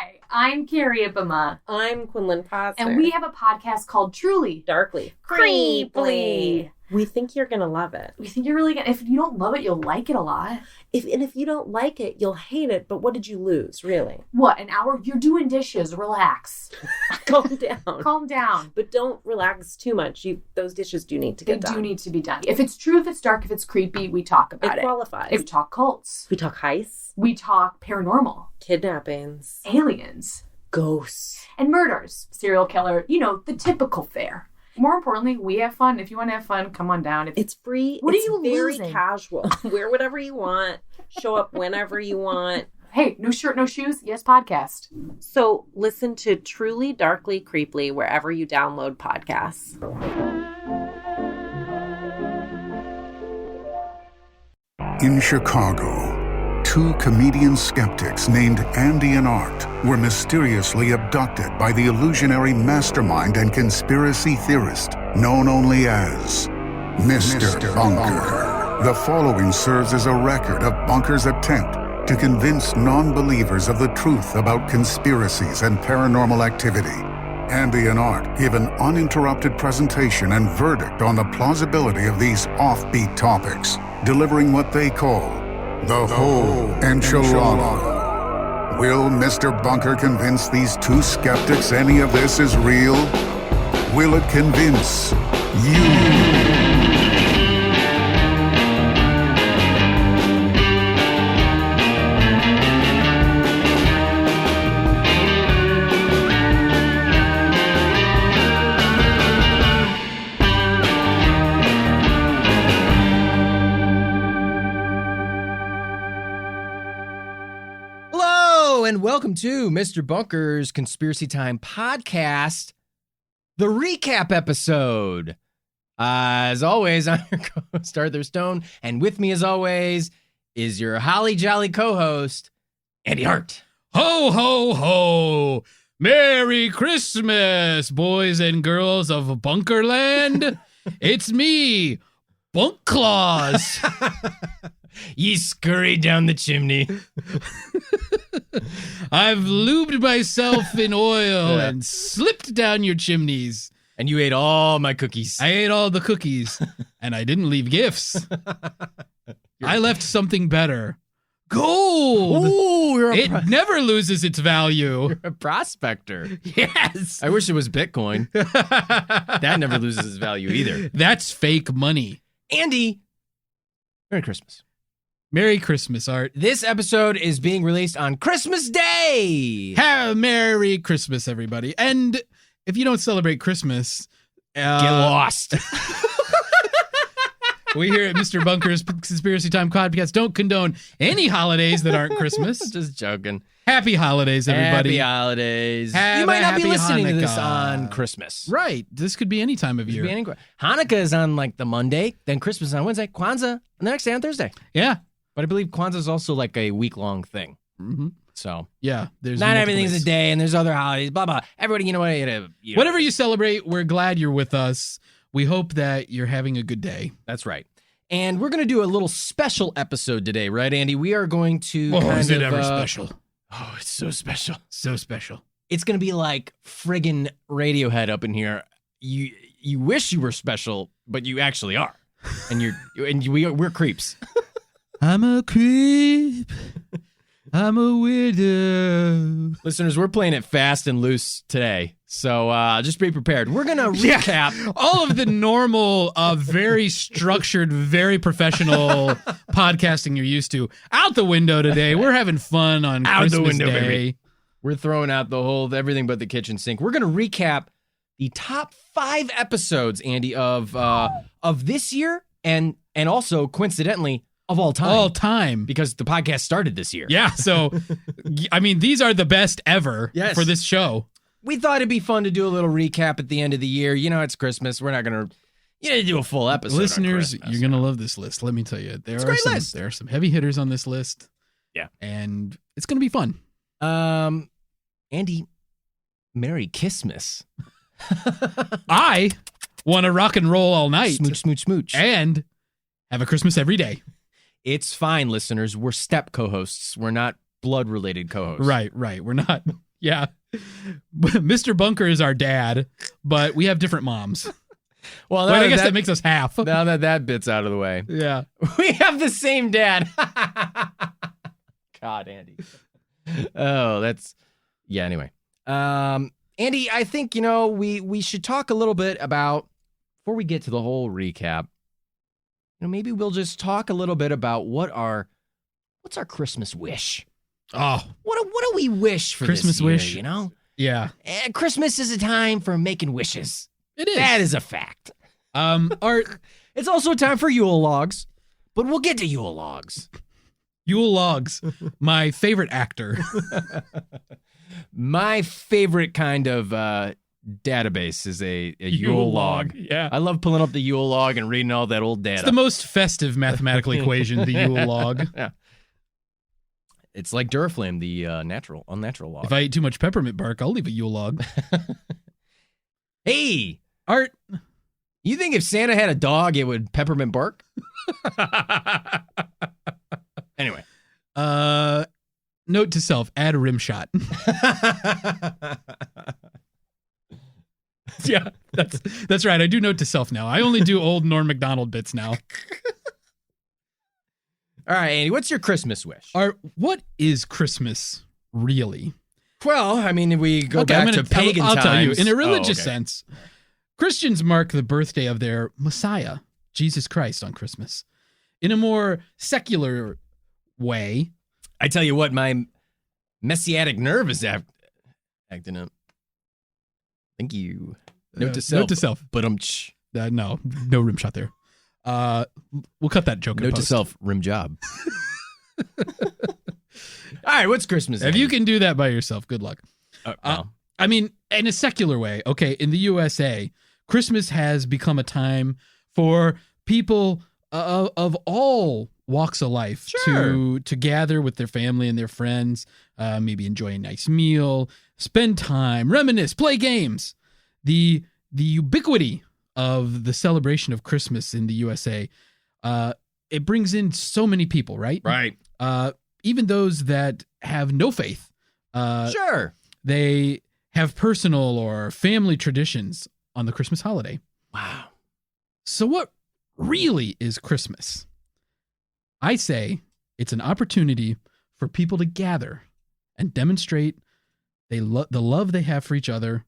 Hi, I'm Carrie Berman. I'm Quinlan Posner. And we have a podcast called Truly Darkly Creeply. We think you're going to love it. We think you're really going to... If you don't love it, you'll like it a lot. If you don't like it, you'll hate it. But what did you lose, really? What, an hour? You're doing dishes. Relax. Calm down. Calm down. But don't relax too much. Those dishes do need to get done. They do need to be done. If it's true, if it's dark, if it's creepy, we talk about it. It qualifies. We talk cults. We talk heists. We talk paranormal. Kidnappings. Aliens. Ghosts. And murders. Serial killer. You know, the typical fare. More importantly, we have fun. If you want to have fun, come on down. It's free. What it's are you very losing? Casual. Wear whatever you want. Show up whenever you want. Hey, no shirt, no shoes. Yes, podcast. So listen to Truly Darkly Creeply wherever you download podcasts. In Chicago, two comedian skeptics named Andy and Art were mysteriously abducted by the illusionary mastermind and conspiracy theorist known only as Mr. Bunker. The following serves as a record of Bunker's attempt to convince non-believers of the truth about conspiracies and paranormal activity. Andy and Art give an uninterrupted presentation and verdict on the plausibility of these offbeat topics, delivering what they call the whole enchilada. Will Mr. Bunker convince these two skeptics any of this is real? Will it convince you? And welcome to Mr. Bunker's Conspiracy Time podcast, the recap episode. As always, I'm your co-host, Arthur Stone, and with me, as always, is your holly jolly co-host, Andy Hart. Ho, ho, ho! Merry Christmas, boys and girls of Bunkerland. It's me, Bunk Claus. Ye scurry down the chimney. I've lubed myself in oil and slipped down your chimneys. And you ate all my cookies. I ate all the cookies, and I didn't leave gifts. I left something better. Gold! Ooh, it never loses its value. You're a prospector. Yes! I wish it was Bitcoin. That never loses its value either. That's fake money. Andy, Merry Christmas. Merry Christmas, Art. This episode is being released on Christmas Day. Have a Merry Christmas, everybody. And if you don't celebrate Christmas, get lost. We here at Mr. Bunker's Conspiracy Time podcast don't condone any holidays that aren't Christmas. Just joking. Happy holidays, everybody. Happy holidays. Have you might not be happy listening Hanukkah. to this on Christmas. Right. This could be any time of year. Hanukkah is on like the Monday, then Christmas on Wednesday, Kwanzaa on the next day on Thursday. Yeah. But I believe Kwanzaa is also like a week-long thing. Mm-hmm. So yeah, there's not everything's a day, and there's other holidays, blah, blah. Everybody, you know what? Whatever you celebrate, we're glad you're with us. We hope that you're having a good day. That's right. And we're going to do a little special episode today, right, Andy? We are going to is it ever special? Oh, it's so special. So special. It's going to be like friggin' Radiohead up in here. You wish you were special, but you actually are. And we're creeps. I'm a creep. I'm a weirdo. Listeners, we're playing it fast and loose today. So just be prepared. We're going to recap all of the normal, very structured, very professional podcasting you're used to. Out the window today. We're having fun on out Christmas the window, Day. Baby. We're throwing out the whole everything but the kitchen sink. We're going to recap the top 5 episodes, Andy, of this year and also, coincidentally, of all time. All time. Because the podcast started this year. Yeah, so, I mean, these are the best ever for this show. We thought it'd be fun to do a little recap at the end of the year. You know, it's Christmas. We're not going to do a full episode. Listeners, you're going to love this list. Let me tell you. There are some heavy hitters on this list. Yeah. And it's going to be fun. Andy, Merry Kissmas. I want to rock and roll all night. Smooch, smooch, smooch. And have a Christmas every day. It's fine, listeners. We're step co-hosts. We're not blood-related co-hosts. Right. We're not Yeah. Mr. Bunker is our dad, but we have different moms. Well, I guess that makes us half. Now that bit's out of the way. Yeah. We have the same dad. God, Andy. Oh, yeah, anyway. Andy, I think, we should talk a little bit about, before we get to the whole recap, maybe we'll just talk a little bit about what's our Christmas wish? Oh. What do we wish for Christmas this year, wish? Yeah. And Christmas is a time for making wishes. It is. That is a fact. Art. It's also a time for Yule logs, but we'll get to Yule logs. Yule logs, my favorite actor. My favorite kind of database is a Yule log. Yeah. I love pulling up the Yule log and reading all that old data. It's the most festive mathematical equation, the Yule log. Yeah. It's like Duraflame, the unnatural log. If I eat too much peppermint bark, I'll leave a Yule log. Hey, Art. You think if Santa had a dog, it would peppermint bark? Anyway. Note to self, add a rim shot. Yeah, that's right. I do note to self now. I only do old Norm Macdonald bits now. All right, Andy, what's your Christmas wish? What is Christmas really? Well, I mean, if we go back to pagan I'll times. tell you, in a religious sense, Christians mark the birthday of their Messiah, Jesus Christ, on Christmas. In a more secular way, I tell you what, my messianic nerve is acting up. Thank you. Note to self. Note to self. But no rim shot there. We'll cut that joke. Note to self, rim job. All right, what's Christmas? If you can do that by yourself, good luck. I mean, in a secular way, okay, in the USA, Christmas has become a time for people of all walks of life to gather with their family and their friends, maybe enjoy a nice meal, spend time, reminisce, play games. The ubiquity of the celebration of Christmas in the USA, it brings in so many people, right? Right. Even those that have no faith. They have personal or family traditions on the Christmas holiday. Wow. So what really is Christmas? I say it's an opportunity for people to gather and demonstrate the love they have for each other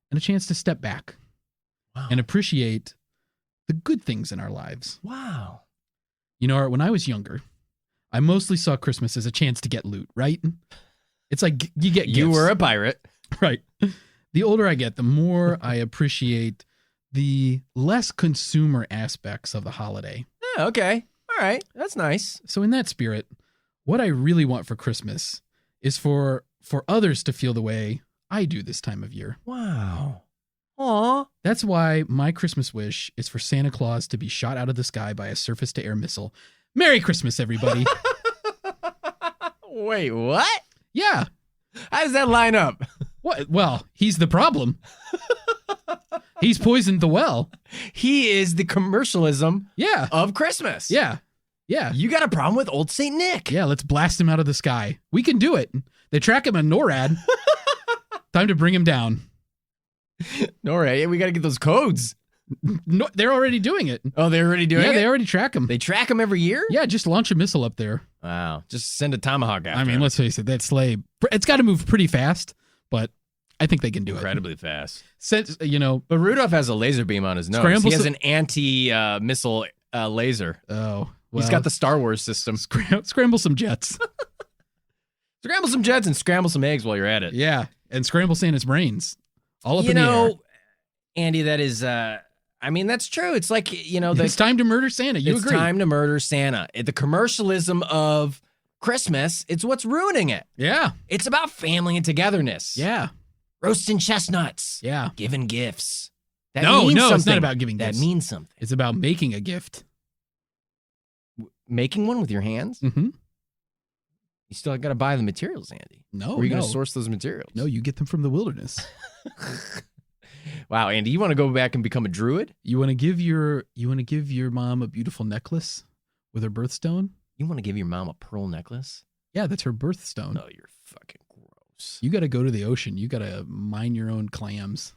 and a chance to step back and appreciate the good things in our lives. Wow. When I was younger, I mostly saw Christmas as a chance to get loot, right? It's like you get gifts. You were a pirate. Right. The older I get, the more I appreciate the less consumer aspects of the holiday. Yeah, okay. All right. That's nice. So in that spirit, what I really want for Christmas is for others to feel the way I do this time of year. Wow. Aw. That's why my Christmas wish is for Santa Claus to be shot out of the sky by a surface-to-air missile. Merry Christmas, everybody. Wait, what? Yeah. How does that line up? What? Well, he's the problem. He's poisoned the well. He is the commercialism of Christmas. Yeah. Yeah. You got a problem with old St. Nick. Yeah, let's blast him out of the sky. We can do it. They track him on NORAD. Time to bring him down. NORAD, we got to get those codes. No, they're already doing it. Oh, they're already doing it? Yeah, they already track him. They track him every year? Yeah, just launch a missile up there. Wow. Just send a tomahawk after him. Let's face it, that sleigh, it's got to move pretty fast, but I think they can do incredibly fast. Since, But Rudolph has a laser beam on his nose. He has an anti-missile laser. Oh, well. He's got the Star Wars system. Scramble some jets. Scramble some jets and scramble some eggs while you're at it. Yeah, and scramble Santa's brains. All up in the air. Andy, that is... that's true. It's like, it's time to murder Santa. You agree? It's time to murder Santa. The commercialism of Christmas, it's what's ruining it. Yeah. It's about family and togetherness. Yeah. Roasting chestnuts. Yeah. Giving gifts. No, it's not about giving gifts. That means something. It's about making a gift. Making one with your hands? Mm-hmm. You still got to buy the materials, Andy. No, Where are you going to source those materials? No, you get them from the wilderness. Wow, Andy, you want to go back and become a druid? You want to give your mom a beautiful necklace with her birthstone? You want to give your mom a pearl necklace? Yeah, that's her birthstone. No, you're fucking gross. You got to go to the ocean. You got to mine your own clams.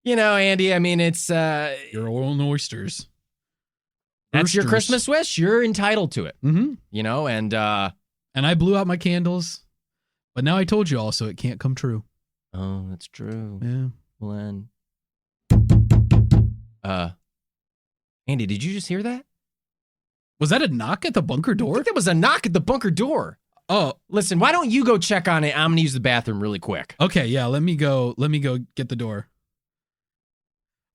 Andy, I mean, it's Your own oysters. that's your Roosters. Christmas wish. You're entitled to it. Mm-hmm. And I blew out my candles, but now I told you all, so it can't come true. oh, that's true. Yeah. Well, then, Andy, did you just hear that? Was that a knock at the bunker I door? think there was a knock at the bunker door. Oh, Listen, why don't you go check on it? I'm gonna use the bathroom really quick. okay. Yeah. Let me go get the door.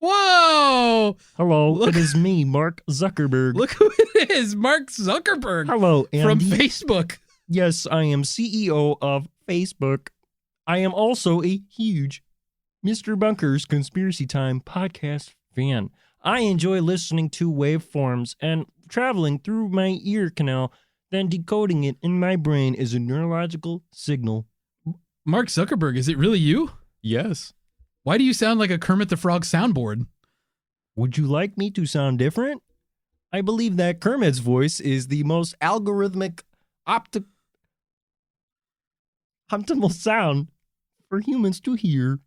Whoa! Hello, Look- it is me, Mark Zuckerberg. Look who it is, Mark Zuckerberg Hello, Andy. from Facebook. Yes, I am CEO of Facebook. I am also a huge Mr. Bunker's Conspiracy Time podcast fan. I enjoy listening to waveforms and traveling through my ear canal, then decoding it in my brain as a neurological signal. Mark Zuckerberg, is it really you? Yes. Why do you sound like a Kermit the Frog soundboard? Would you like me to sound different? I believe that Kermit's voice is the most algorithmic optimal sound for humans to hear.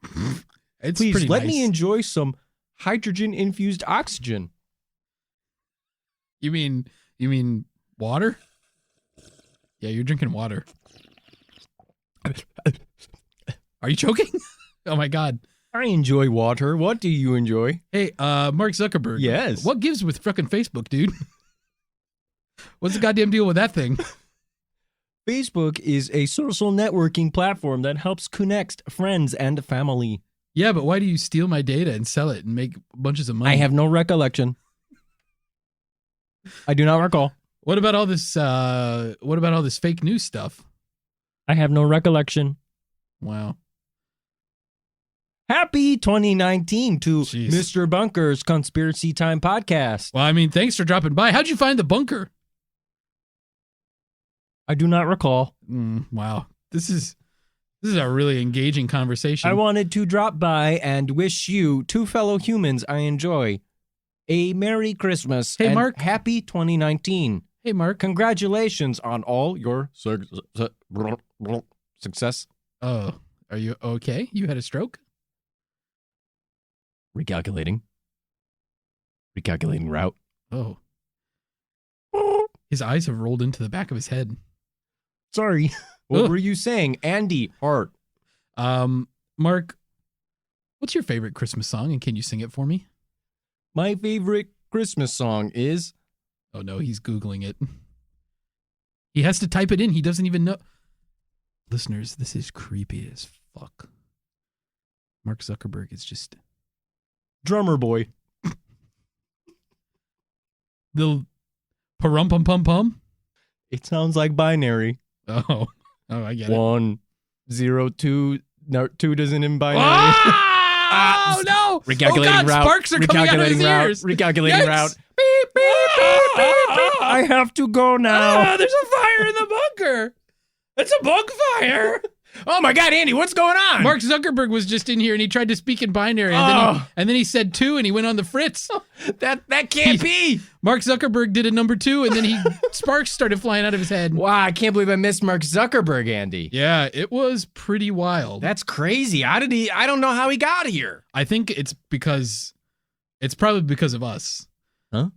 It's Please pretty let nice. me enjoy some hydrogen-infused oxygen. You mean water? Yeah, you're drinking water. Are you choking? Oh my God. I enjoy water. What do you enjoy? Hey, Mark Zuckerberg. Yes. What gives with frickin' Facebook, dude? What's the goddamn deal with that thing? Facebook is a social networking platform that helps connect friends and family. Yeah, but why do you steal my data and sell it and make bunches of money? I have no recollection. I do not recall. What about all this? What about all this fake news stuff? I have no recollection. Wow. Happy 2019 to Jeez. Mr. Bunker's Conspiracy Time podcast. Well, I mean, thanks for dropping by. How'd you find the bunker? I do not recall. Wow, this is a really engaging conversation. I wanted to drop by and wish you, two fellow humans I enjoy, a Merry Christmas Hey, and Mark. Happy 2019. Hey, Mark. Congratulations on all your success. Oh, are you okay? You had a stroke? Recalculating route. Oh. His eyes have rolled into the back of his head. Sorry. What Ugh. were you saying, Andy Hart? Mark, what's your favorite Christmas song, and can you sing it for me? My favorite Christmas song is Oh no, he's Googling it. He has to type it in. He doesn't even know. Listeners, this is creepy as fuck. Mark Zuckerberg is just Drummer Boy. the parum pum pum pum. It sounds like binary. Oh, I get it. 1, 0, 2. No, 2 doesn't in binary. Oh no! Recalculating oh God, route. sparks are coming out of his Recalculating route. ears. Recalculating Yikes. route. Beep, beep, beep, beep, beep. I have to go now. There's a fire in the bunker. It's a bug fire. Oh my God, Andy, what's going on? Mark Zuckerberg was just in here and he tried to speak in binary and then he said 2 and he went on the fritz. that can't be. Mark Zuckerberg did a number 2 and then sparks started flying out of his head. Wow, I can't believe I missed Mark Zuckerberg, Andy. Yeah, it was pretty wild. That's crazy. I don't know how he got here. I think it's probably because of us. Huh?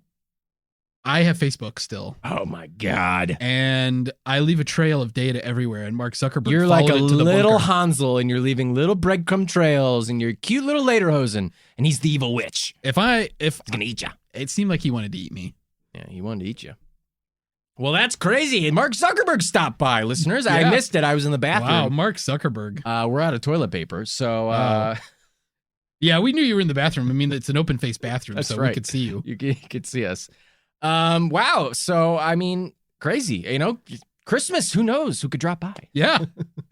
I have Facebook still, Oh my God. and I leave a trail of data everywhere. And Mark Zuckerberg, You're like a followed it to the little bunker. Hansel, and you're leaving little breadcrumb trails, and you're cute little lederhosen, and he's the evil witch. If He's gonna eat you. it seemed like he wanted to eat me. Yeah, he wanted to eat you. Well, that's crazy. And Mark Zuckerberg stopped by, listeners. I Yeah. missed it. I was in the Wow, bathroom. Mark Zuckerberg. We're out of toilet paper, so Yeah, we knew you were in the bathroom. I mean, it's an open face bathroom, That's so right. we could see you. you could see us. Wow. So, I mean, crazy. Christmas, who knows who could drop by? Yeah,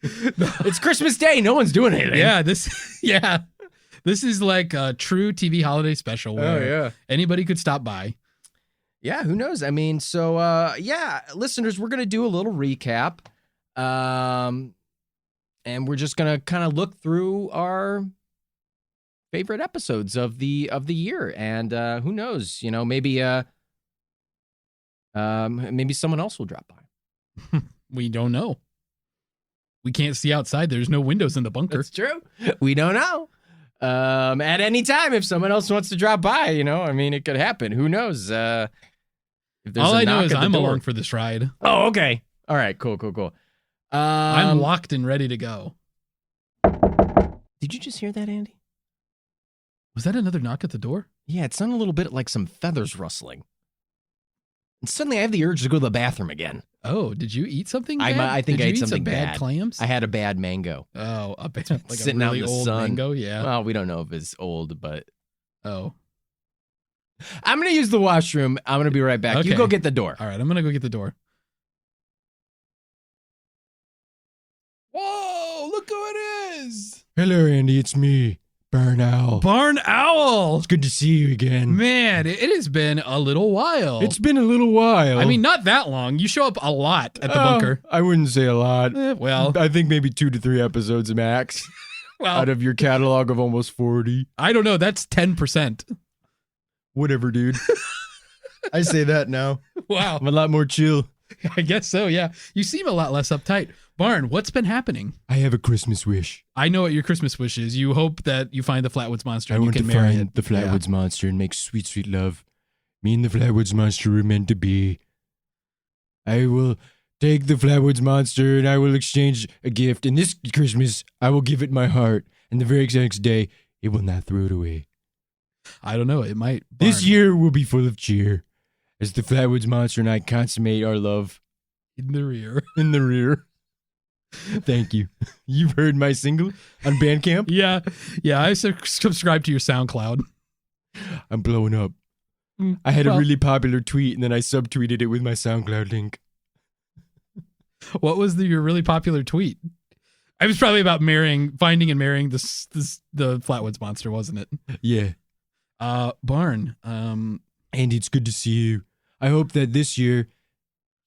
It's Christmas Day. No one's doing anything. yeah. This is like a true TV holiday special where anybody could stop by. Yeah, who knows? I mean, so listeners, we're gonna do a little recap. And we're just gonna kind of look through our favorite episodes of the year. And who knows? Maybe someone else will drop by. We don't know. We can't see outside. There's no windows in the bunker. That's true. We don't know. At any time, if someone else wants to drop by, I mean, it could happen. Who knows? If there's All a I know knock is at the I'm door. along for this ride. Oh, okay. All right. Cool. I'm locked and ready to go. Did you just hear that, Andy? Was that another knock at the door? Yeah, it sounded a little bit like some feathers rustling. And suddenly I have the urge to go to the bathroom again. Oh, did you eat something I bad? think Did I you ate eat something some bad bad. clams? I had a bad mango. Oh, like Sitting a out really in the old sun. mango? Yeah. Well, we don't know if it's old, but Oh. I'm going to use the washroom. I'm going to be right back. You Okay. go get the door. All right, I'm going to go get the door. Whoa, look who it is. Hello, Andy. It's me, Barn Owl. Barn Owl. It's good to see you again. Man, it has been a little while. It's been a little while. I mean, not that long. You show up a lot at the bunker. I wouldn't say a lot. Well, I think maybe 2 to 3 episodes max out of your catalog of almost 40. I don't know. That's 10%. Whatever, dude. I say that now. Wow. I'm a lot more chill. I guess so, yeah. You seem a lot less uptight. Barn, what's been happening? I have a Christmas wish. I know what your Christmas wish is. You hope that you find the Flatwoods Monster I and you want to can marry find it. the Flatwoods Monster and make sweet, sweet love. Me and the Flatwoods Monster were meant to be. I will take the Flatwoods Monster and I will exchange a gift. And this Christmas, I will give it my heart. And the very next day, it will not throw it away. I don't know. It might. This Barn, year will be full of cheer as the Flatwoods Monster and I consummate our love in the rear. in the rear. Thank you. You've heard my single on Bandcamp? Yeah. I subscribe to your SoundCloud. I'm blowing up. I had a really popular tweet and then I subtweeted it with my SoundCloud link. What was your really popular tweet? It was probably about finding and marrying the Flatwoods Monster, wasn't it? Yeah. Barn. Andy, it's good to see you. I hope that this year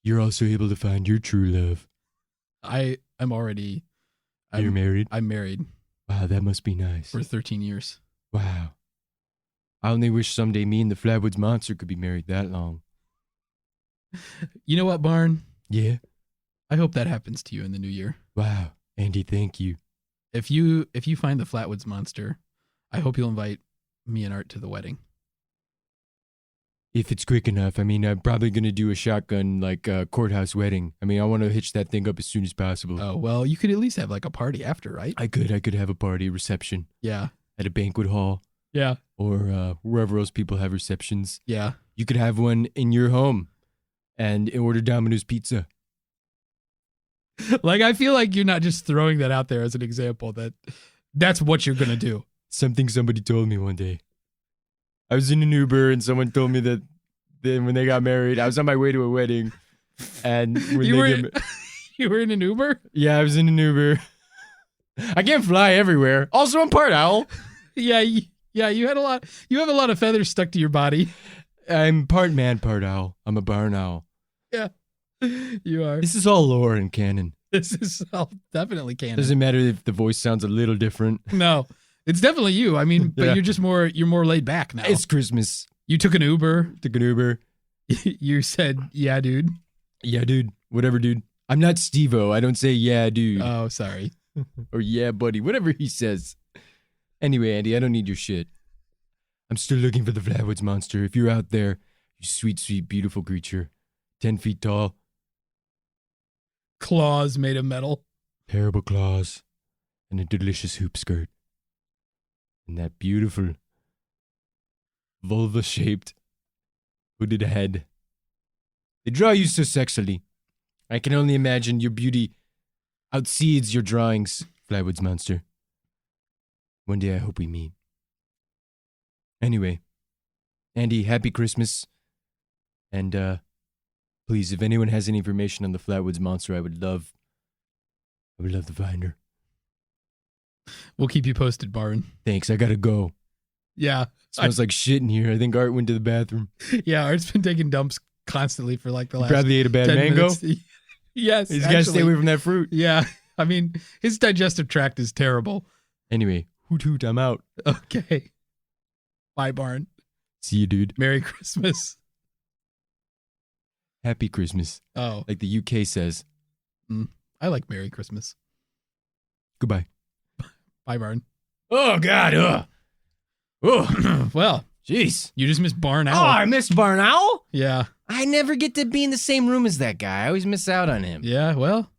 you're also able to find your true love. You're married? I'm married Wow, that must be nice. for 13 years. Wow. I only wish someday me and the Flatwoods Monster could be married that long. You know what, Barn? Yeah? I hope that happens to you in the new year. Wow. Andy, thank you. If you find the Flatwoods Monster, I hope you'll invite me and Art to the wedding. If it's quick enough, I mean, I'm probably going to do a shotgun, courthouse wedding. I mean, I want to hitch that thing up as soon as possible. Oh, well, you could at least have like a party after, right? I could have a party, reception Yeah. at a banquet hall Yeah. or wherever else people have receptions. Yeah. You could have one in your home and order Domino's pizza. Like, I feel like you're not just throwing that out there as an example that's what you're going to do. Something somebody told me one day. I was in an Uber and someone told me that when they got married, I was on my way to a wedding. And when You were in an Uber? Yeah, I was in an Uber. I can't fly everywhere. Also, I'm part owl. Yeah, you have a lot of feathers stuck to your body. I'm part man, part owl. I'm a barn owl. Yeah, you are. This is all lore and canon. This is definitely canon. Doesn't matter if the voice sounds a little different. No, it's definitely you. I mean, but Yeah. you're more laid back now. It's Christmas. You took an Uber. Took an Uber. You said, "Yeah, dude." Yeah, dude. Whatever, dude. I'm not Steve-O. I don't say, yeah, dude. Oh, sorry. Or yeah, buddy. Whatever he says. Anyway, Andy, I don't need your shit. I'm still looking for the Flatwoods Monster. If you're out there, you sweet, sweet, beautiful creature. 10 feet tall. Claws made of metal. Terrible claws. And a delicious hoop skirt. And that beautiful vulva-shaped hooded head. They draw you so sexily. I can only imagine your beauty outseeds your drawings, Flatwoods Monster. One day I hope we meet. Anyway, Andy, happy Christmas. And please, if anyone has any information on the Flatwoods Monster, I would love to find her. We'll keep you posted, Barn. Thanks, I gotta go. Yeah. Smells like shit in here. I think Art went to the bathroom. Yeah, Art's been taking dumps constantly for like the last Probably ate a bad 10 mango. minutes. Yes. He's gotta stay away from that fruit. Yeah. I mean, his digestive tract is terrible. Anyway, hoot hoot, I'm out. Okay. Bye, Barn. See you, dude. Merry Christmas. Happy Christmas. Oh, Like the UK says. I like Merry Christmas. Goodbye. Bye, Barn. Oh, God. Well, jeez. you just missed Barn Oh, Owl. I missed Barn Owl? Yeah. I never get to be in the same room as that guy. I always miss out on him. Yeah, well,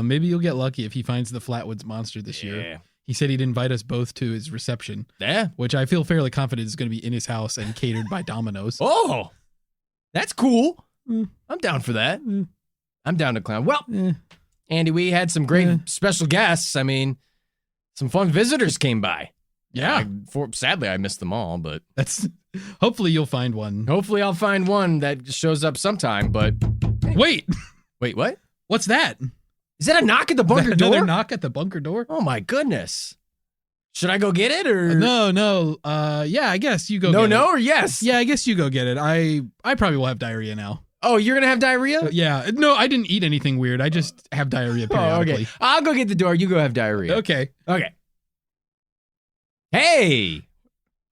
maybe you'll get lucky if he finds the Flatwoods Monster this year. He said he'd invite us both to his reception. Yeah. Which I feel fairly confident is going to be in his house and catered by Domino's. Oh, that's cool. I'm down for that. I'm down to clown. Well, Andy, we had some great special guests. I mean, some fun visitors came by. Yeah. Sadly, I missed them all, but Hopefully you'll find one. hopefully I'll find one that shows up sometime. But Wait, what? what's that? Is that a knock at the bunker door? Another knock at the bunker door? Oh my goodness! Should I go get it or No. Yeah, I guess you go. no get it. or yes? Yeah, I guess you go get it. I probably will have diarrhea now. Oh, you're gonna have diarrhea? Yeah. No, I didn't eat anything weird. I just have diarrhea Oh, periodically. okay. I'll go get the door. You go have diarrhea. Okay. Hey!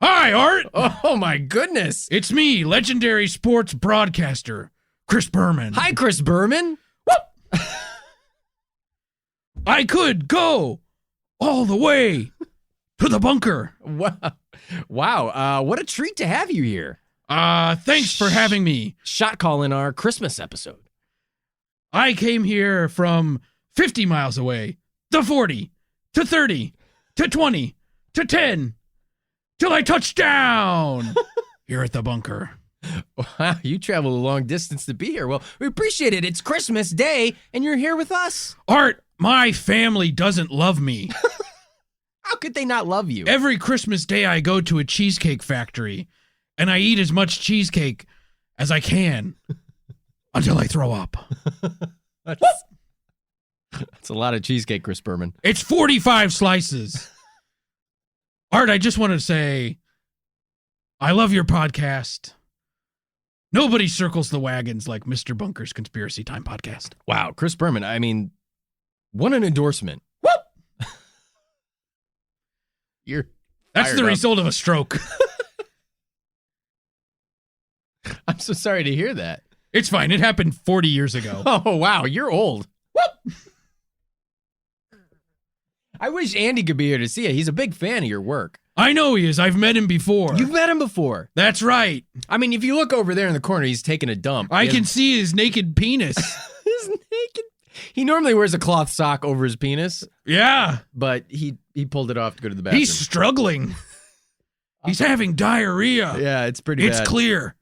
Hi, Art. Oh my goodness! It's me, legendary sports broadcaster, Chris Berman. Hi, Chris Berman. I could go all the way to the bunker. Wow! What a treat to have you here. Thanks for having me. Shot call in our Christmas episode. I came here from 50 miles away, to 40, to 30, to 20, to 10, till I touched down here at the bunker. Wow, you traveled a long distance to be here. Well, we appreciate it. It's Christmas Day, and you're here with us. Art, my family doesn't love me. How could they not love you? Every Christmas Day I go to a cheesecake factory, and I eat as much cheesecake as I can until I throw up. That's a lot of cheesecake, Chris Berman. It's 45 slices. Art, I just want to say, I love your podcast. Nobody circles the wagons like Mr. Bunker's Conspiracy Time podcast. Wow, Chris Berman. I mean, what an endorsement. That's the result of a stroke. I'm so sorry to hear that. It's fine. It happened 40 years ago. Oh, wow. You're old. I wish Andy could be here to see it. He's a big fan of your work. I know he is. I've met him before. You've met him before. That's right. I mean, if you look over there in the corner, he's taking a dump. I can see his naked penis. His naked. He normally wears a cloth sock over his penis, Yeah. but he pulled it off to go to the bathroom. He's struggling. He's having diarrhea. Yeah, it's pretty It's bad. clear.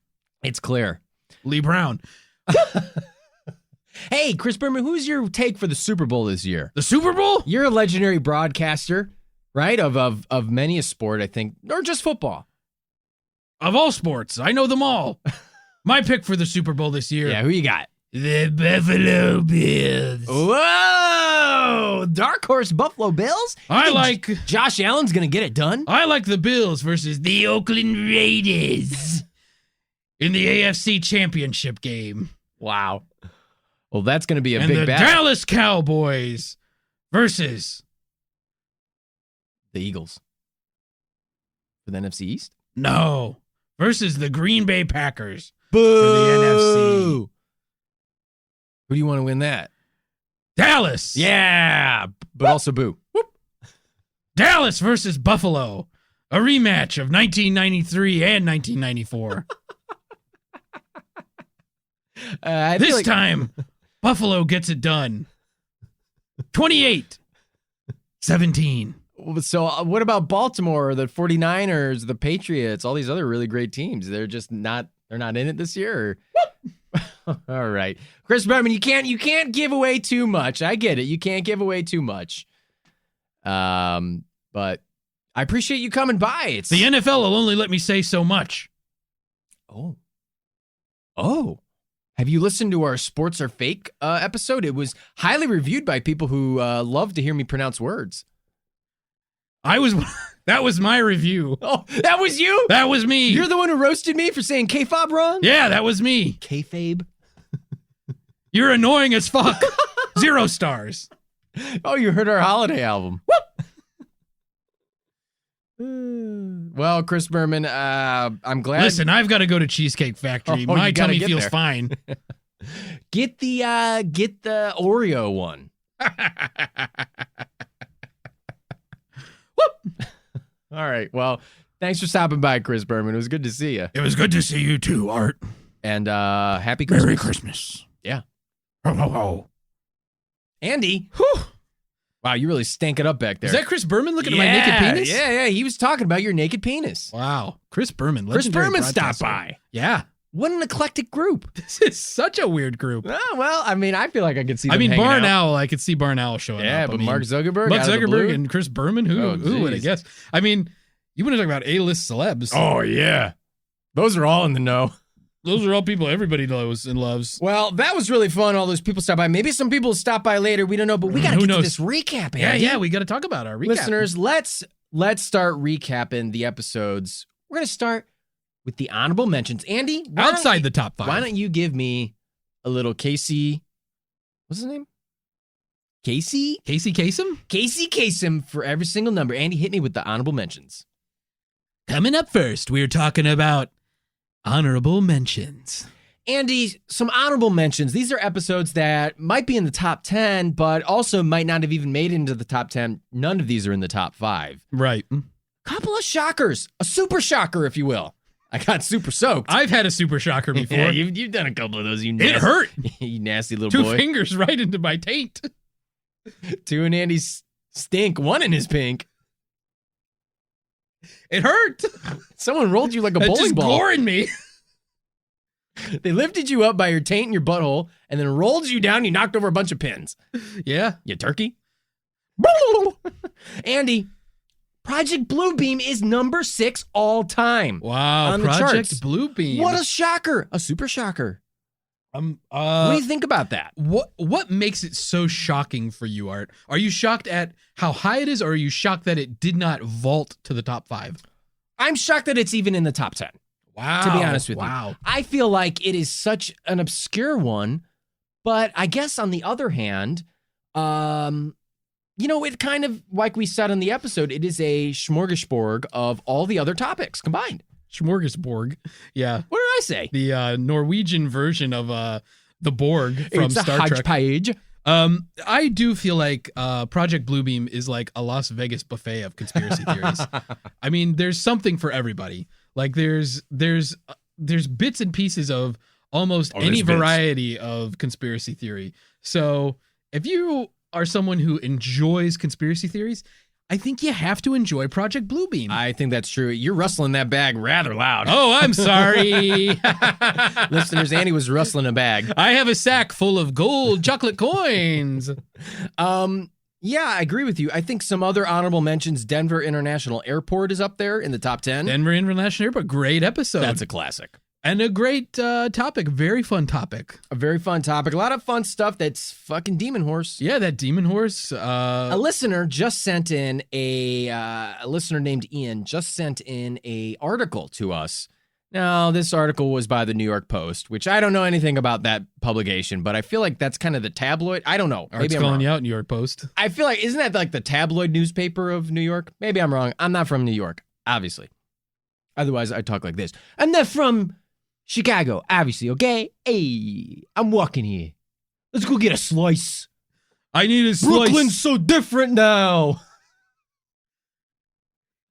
It's clear. Lee Brown. Hey, Chris Berman, who's your take for the Super Bowl this year? The Super Bowl? You're a legendary broadcaster, right? Of many a sport, I think, or just football. Of all sports. I know them all. My pick for the Super Bowl this year. Yeah, who you got? The Buffalo Bills. Whoa! Dark horse Buffalo Bills? I You think like Josh Allen's going to get it done? the Bills versus the Oakland Raiders in the AFC Championship game. Wow. Well, that's going to be a And big the battle. Dallas Cowboys versus The Eagles. For the NFC East? versus the Green Bay Packers Boo! for the NFC. Who do you want to win that? Dallas. Yeah, but also boo. Dallas versus Buffalo. A rematch of 1993 and 1994. I feel This like- time, Buffalo gets it done. 28-17. So what about Baltimore, the 49ers, the Patriots, all these other really great teams? They're just not in it this year? All right. Chris Berman, you can't give away too much. I get it. You can't give away too much. But I appreciate you coming by. It's The NFL will only let me say so much. Oh. Have you listened to our Sports Are Fake episode? It was highly reviewed by people who love to hear me pronounce words. That was my review. Oh, that was you? That was me. You're the one who roasted me for saying K-fob wrong? Yeah, that was me. Kayfabe? You're annoying as fuck. 0 stars. Oh, you heard our holiday album. Well, Chris Berman, I'm glad. Listen, I've got to go to Cheesecake Factory. Oh, My you gotta tummy get feels there. fine. Get the Oreo one. All right. Well, thanks for stopping by, Chris Berman. It was good to see you. It was good to see you too, Art. And happy Christmas. Merry Christmas. Yeah. Ho, ho, ho. Andy. Whew. Wow, you really stank it up back there. Is that Chris Berman looking at my naked penis? Yeah. He was talking about your naked penis. Wow. Chris Berman. Chris legendary Berman stopped broadcaster. by. Yeah. What an eclectic group. This is such a weird group. Oh, well, I mean, I feel like I could see them I mean, hanging Barn out. Owl, I could see Barn Owl showing up. Yeah, but I mean, Mark Zuckerberg? Mark out of the blue? Zuckerberg and Chris Berman? Who would I geez. guess? I mean, you want to talk about A-list celebs. Oh, yeah. Those are all in the know. Those are all people everybody knows and loves. Well, that was really fun. All those people stopped by. Maybe some people will stop by later. We don't know, but we got to Who get to knows? this recap, Andy. Yeah, we got to talk about our recap. Listeners, let's start recapping the episodes. We're going to start with the honorable mentions. Andy, Outside the top 5. why don't you give me a little Casey, what's his name? Casey Kasem for every single number. Andy, hit me with the honorable mentions. Coming up first, we're talking about honorable mentions. Andy, some honorable mentions. These are episodes that might be in the top 10, but also might not have even made it into the top 10. None of these are in the top 5. Right. Couple of shockers. A super shocker, if you will. I got super soaked. I've had a super shocker before. Yeah, you've done a couple of those. It hurt. You nasty little 2 boy. fingers right into my taint. 2 in Andy's stink. 1 in his pink. It hurt. Someone rolled you like a It's bowling just ball. goring me. They lifted you up by your taint and your butthole and then rolled you down. You knocked over a bunch of pins. Yeah. You turkey. Andy, Project Bluebeam is number 6 all time. Wow. On the Project charts. Bluebeam. What a shocker. A super shocker. What do What you think about that? What makes it so shocking for you, Art? Are you shocked at how high it is, or are you shocked that it did not vault to the top 5? I'm shocked that it's even in the top 10. Wow. To be honest with you. Wow. I feel like it is such an obscure one, but I guess on the other hand, it kind of, like we said in the episode, it is a smorgasbord of all the other topics combined. Smorgasbord. Yeah. What did I say? The Norwegian version of the Borg from It's a Star Trek. hodgepodge. I do feel like Project Bluebeam is like a Las Vegas buffet of conspiracy theories. I mean, there's something for everybody. Like there's bits and pieces of almost any variety of conspiracy theory. So if you are someone who enjoys conspiracy theories, I think you have to enjoy Project Bluebeam. I think that's true. You're rustling that bag rather loud. Oh, I'm sorry. Listeners, Andy was rustling a bag. I have a sack full of gold chocolate coins. Yeah, I agree with you. I think some other honorable mentions. Denver International Airport is up there in the top 10. Denver International Airport, great episode. That's a classic. And a great topic, very fun topic. A very fun topic. A lot of fun stuff. That's fucking Demon Horse. Yeah, that Demon Horse. A listener just sent in a listener named Ian just sent in a article to us. Now, this article was by the New York Post, which I don't know anything about that publication, but I feel like that's kind of the tabloid. I don't know. Art's calling you out, New York Post. I feel like, isn't that like the tabloid newspaper of New York? Maybe I'm wrong. I'm not from New York, obviously. Otherwise, I talk like this. I'm not from Chicago, obviously, okay? Hey, I'm walking here. Let's go get a slice. I need a slice. Brooklyn's so different now.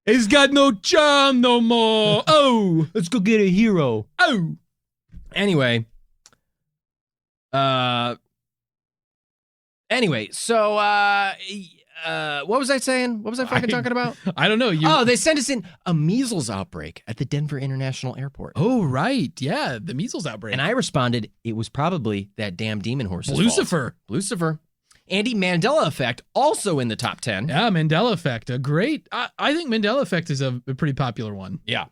It's got no charm no more. Oh, let's go get a hero. Oh. Anyway. So what was I saying? What was I fucking talking about? I don't know. They sent us in a measles outbreak at the Denver International Airport. Oh, right. Yeah, the measles outbreak. And I responded, it was probably that damn Demon Horse's Lucifer. fault. Lucifer. Andy, Mandela Effect, also in the top 10. Yeah, Mandela Effect. A great, I think Mandela Effect is a pretty popular one. Yeah.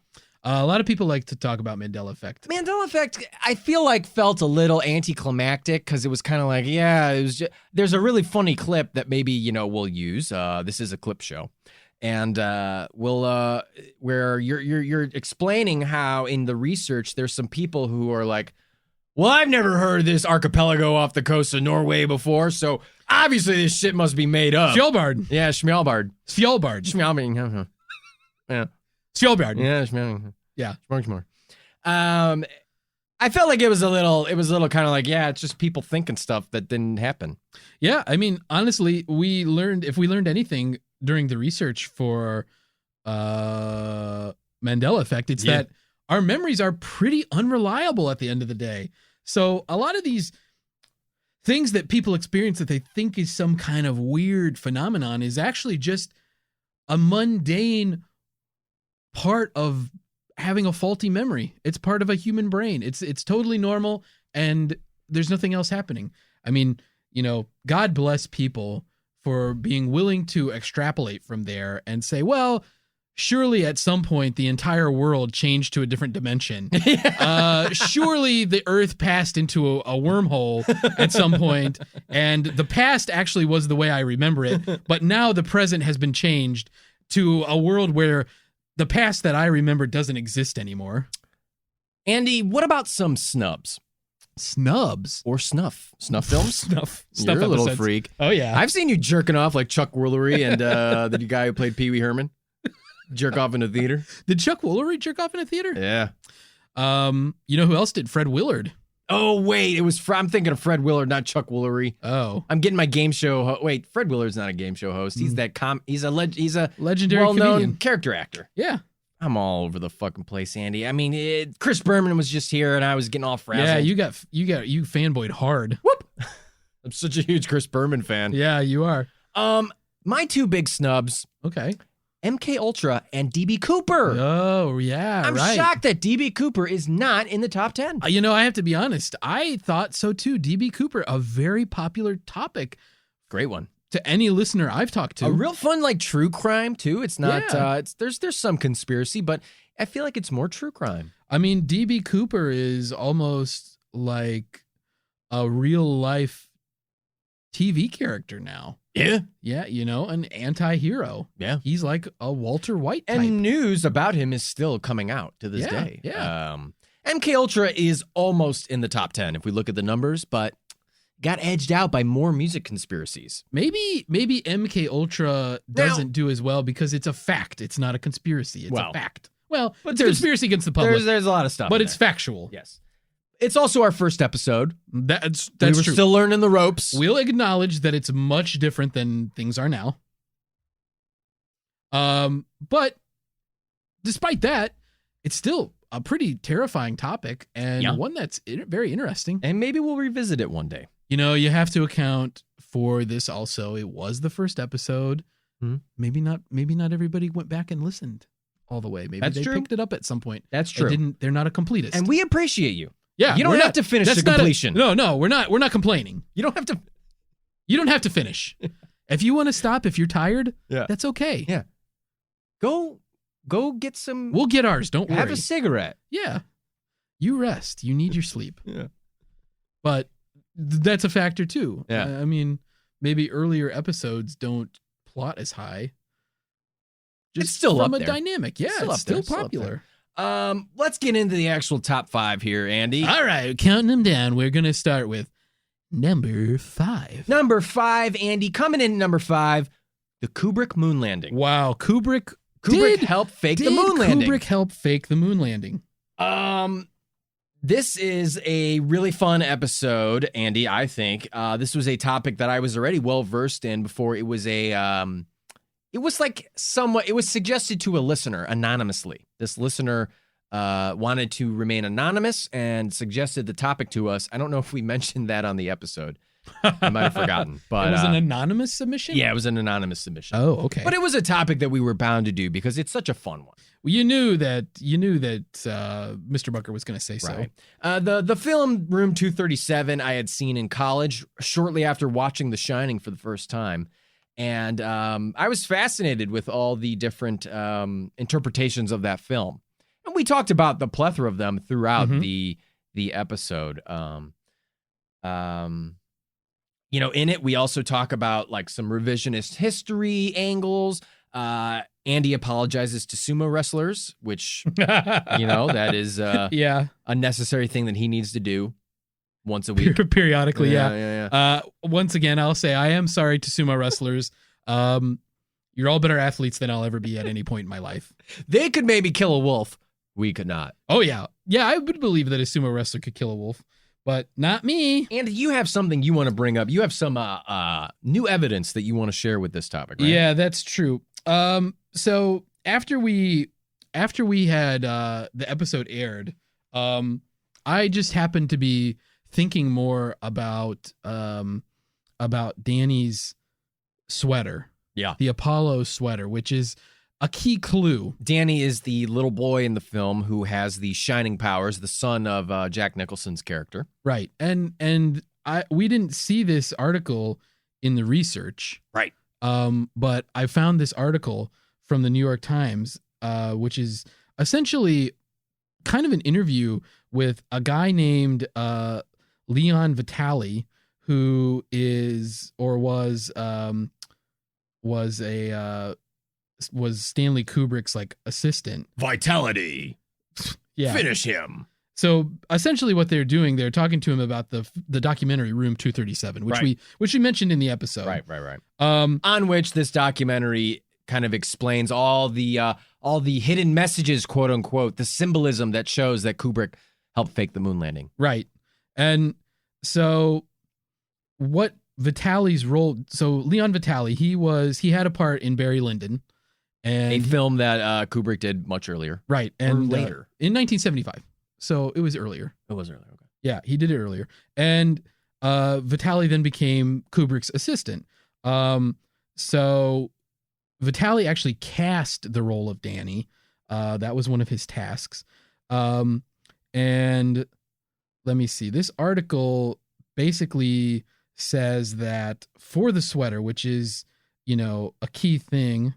A lot of people like to talk about Mandela Effect. Mandela Effect, I feel like felt a little anticlimactic because it was kind of like, it was just, there's a really funny clip that maybe, we'll use. This is a clip show. And we'll, where you're explaining how in the research, there's some people who are like, well, I've never heard of this archipelago off the coast of Norway before, so obviously this shit must be made up. Fjolbard. Yeah, Smjolbard. Fjolbard. Smjolbard. Yeah. Fjolbard. Yeah, Smjolbard. Yeah. Smorgasbord. I felt like it was a little kind of like, it's just people thinking stuff that didn't happen. Yeah, I mean, honestly, if we learned anything during the research for Mandela effect. It's Yeah. that our memories are pretty unreliable at the end of the day. So a lot of these things that people experience that they think is some kind of weird phenomenon is actually just a mundane part of having a faulty memory. It's part of a human brain. It's totally normal, and there's nothing else happening. I mean, God bless people for being willing to extrapolate from there and say, well, surely at some point the entire world changed to a different dimension. Surely the earth passed into a wormhole at some point, and the past actually was the way I remember it, but now the present has been changed to a world where the past that I remember doesn't exist anymore. Andy, what about some snubs? Snubs? Or snuff films? Snuff You're a little episodes. freak. Oh, yeah. I've seen you jerking off like Chuck Woolery and the guy who played Pee Wee Herman. Jerk off in a theater. Did Chuck Woolery jerk off in a theater? Yeah. You know who else did? Fred Willard. Oh, wait. I'm thinking of Fred Willard, not Chuck Woolery. Oh. I'm getting my game show. Wait, Fred Willard's not a game show host. He's he's a legendary well-known comedian. character actor. Yeah. I'm all over the fucking place, Andy. I mean, Chris Berman was just here, and I was getting all frazzled. Yeah, you fanboyed hard. Whoop. I'm such a huge Chris Berman fan. Yeah, you are. My two big snubs. Okay. MK Ultra and DB Cooper. Oh, yeah, I'm right. shocked that DB Cooper is not in the top 10. I have to be honest. I thought so too. DB Cooper, a very popular topic Great one. to any listener I've talked to. A real fun, like, true crime, too. It's not, Yeah. There's some conspiracy, but I feel like it's more true crime. I mean, DB Cooper is almost like a real life TV character now. Yeah. Yeah, an anti-hero. Yeah. He's like a Walter White type. And news about him is still coming out to this Yeah, day. yeah. MK Ultra is almost in the top 10 if we look at the numbers, but got edged out by more music conspiracies. Maybe MK Ultra doesn't do as well because it's a fact. It's not a conspiracy. It's a fact. Well, but it's a conspiracy against the public. There's a lot of stuff, but in it's there. factual. Yes. It's also our first episode. That's we were true. still learning the ropes. We'll acknowledge that it's much different than things are now. But despite that, it's still a pretty terrifying topic and one that's very interesting. And maybe we'll revisit it one day. You have to account for this also. It was the first episode. Hmm. Maybe not everybody went back and listened all the way. Maybe That's they true. picked it up at some point. That's true. They're not a completist. And we appreciate you. Yeah, you don't have to finish the completion. No, we're not complaining. You don't have to. You don't have to finish. If you want to stop, if you're tired, that's okay. Yeah. Go get some. We'll get ours. Don't worry. Have a cigarette. Yeah. You rest. You need your sleep. Yeah. But that's a factor too. Yeah. I mean, maybe earlier episodes don't plot as high. It's still from up a there. dynamic. Yeah, Still it's up there, still still up popular. Let's get into the actual top 5 here, Andy. All right, counting them down. We're going to start with number 5. Number 5, Andy, coming in at number 5, the Kubrick moon landing. Wow, Kubrick helped fake the moon landing. Kubrick helped fake the moon landing? This is a really fun episode, Andy, I think. This was a topic that I was already well versed in before it was it was suggested to a listener anonymously. This listener wanted to remain anonymous and suggested the topic to us. I don't know if we mentioned that on the episode. I might have forgotten. But it was an anonymous submission? Yeah, it was an anonymous submission. Oh, okay. But it was a topic that we were bound to do because it's such a fun one. Well, you knew that Mr. Bunker was going to say so. Right. The film Room 237 I had seen in college shortly after watching The Shining for the first time. And I was fascinated with all the different interpretations of that film. And we talked about the plethora of them throughout the episode. In it, we also talk about like some revisionist history angles. Andy apologizes to sumo wrestlers, which, that is a necessary thing that he needs to do once a week. Periodically, yeah. Once again, I'll say I am sorry to sumo wrestlers. You're all better athletes than I'll ever be at any point in my life. They could maybe kill a wolf. We could not. Oh, yeah. Yeah, I would believe that a sumo wrestler could kill a wolf, but not me. Andy, you have something you want to bring up. You have some new evidence that you want to share with this topic, right? Yeah, that's true. So after we had the episode aired, I just happened to be thinking more about Danny's sweater. Yeah. The Apollo sweater, which is a key clue. Danny is the little boy in the film who has the shining powers, the son of Jack Nicholson's character. Right. And we didn't see this article in the research. Right. But I found this article from the New York Times, which is essentially kind of an interview with a guy named Leon Vitali, who is or was Stanley Kubrick's like assistant. Vitality. Yeah. Finish him. So essentially what they're doing, they're talking to him about the documentary Room 237, which we mentioned in the episode. Right. On which this documentary kind of explains all the hidden messages, quote unquote, the symbolism that shows that Kubrick helped fake the moon landing. Right. And so what Vitali's role, so Leon Vitali, he had a part in Barry Lyndon, and a film that Kubrick did much earlier. Right. And later. In 1975. So it was earlier. It was earlier. Okay. Yeah, he did it earlier. And Vitali then became Kubrick's assistant. So Vitali actually cast the role of Danny. That was one of his tasks. And let me see. This article basically says that for the sweater, which is, a key thing.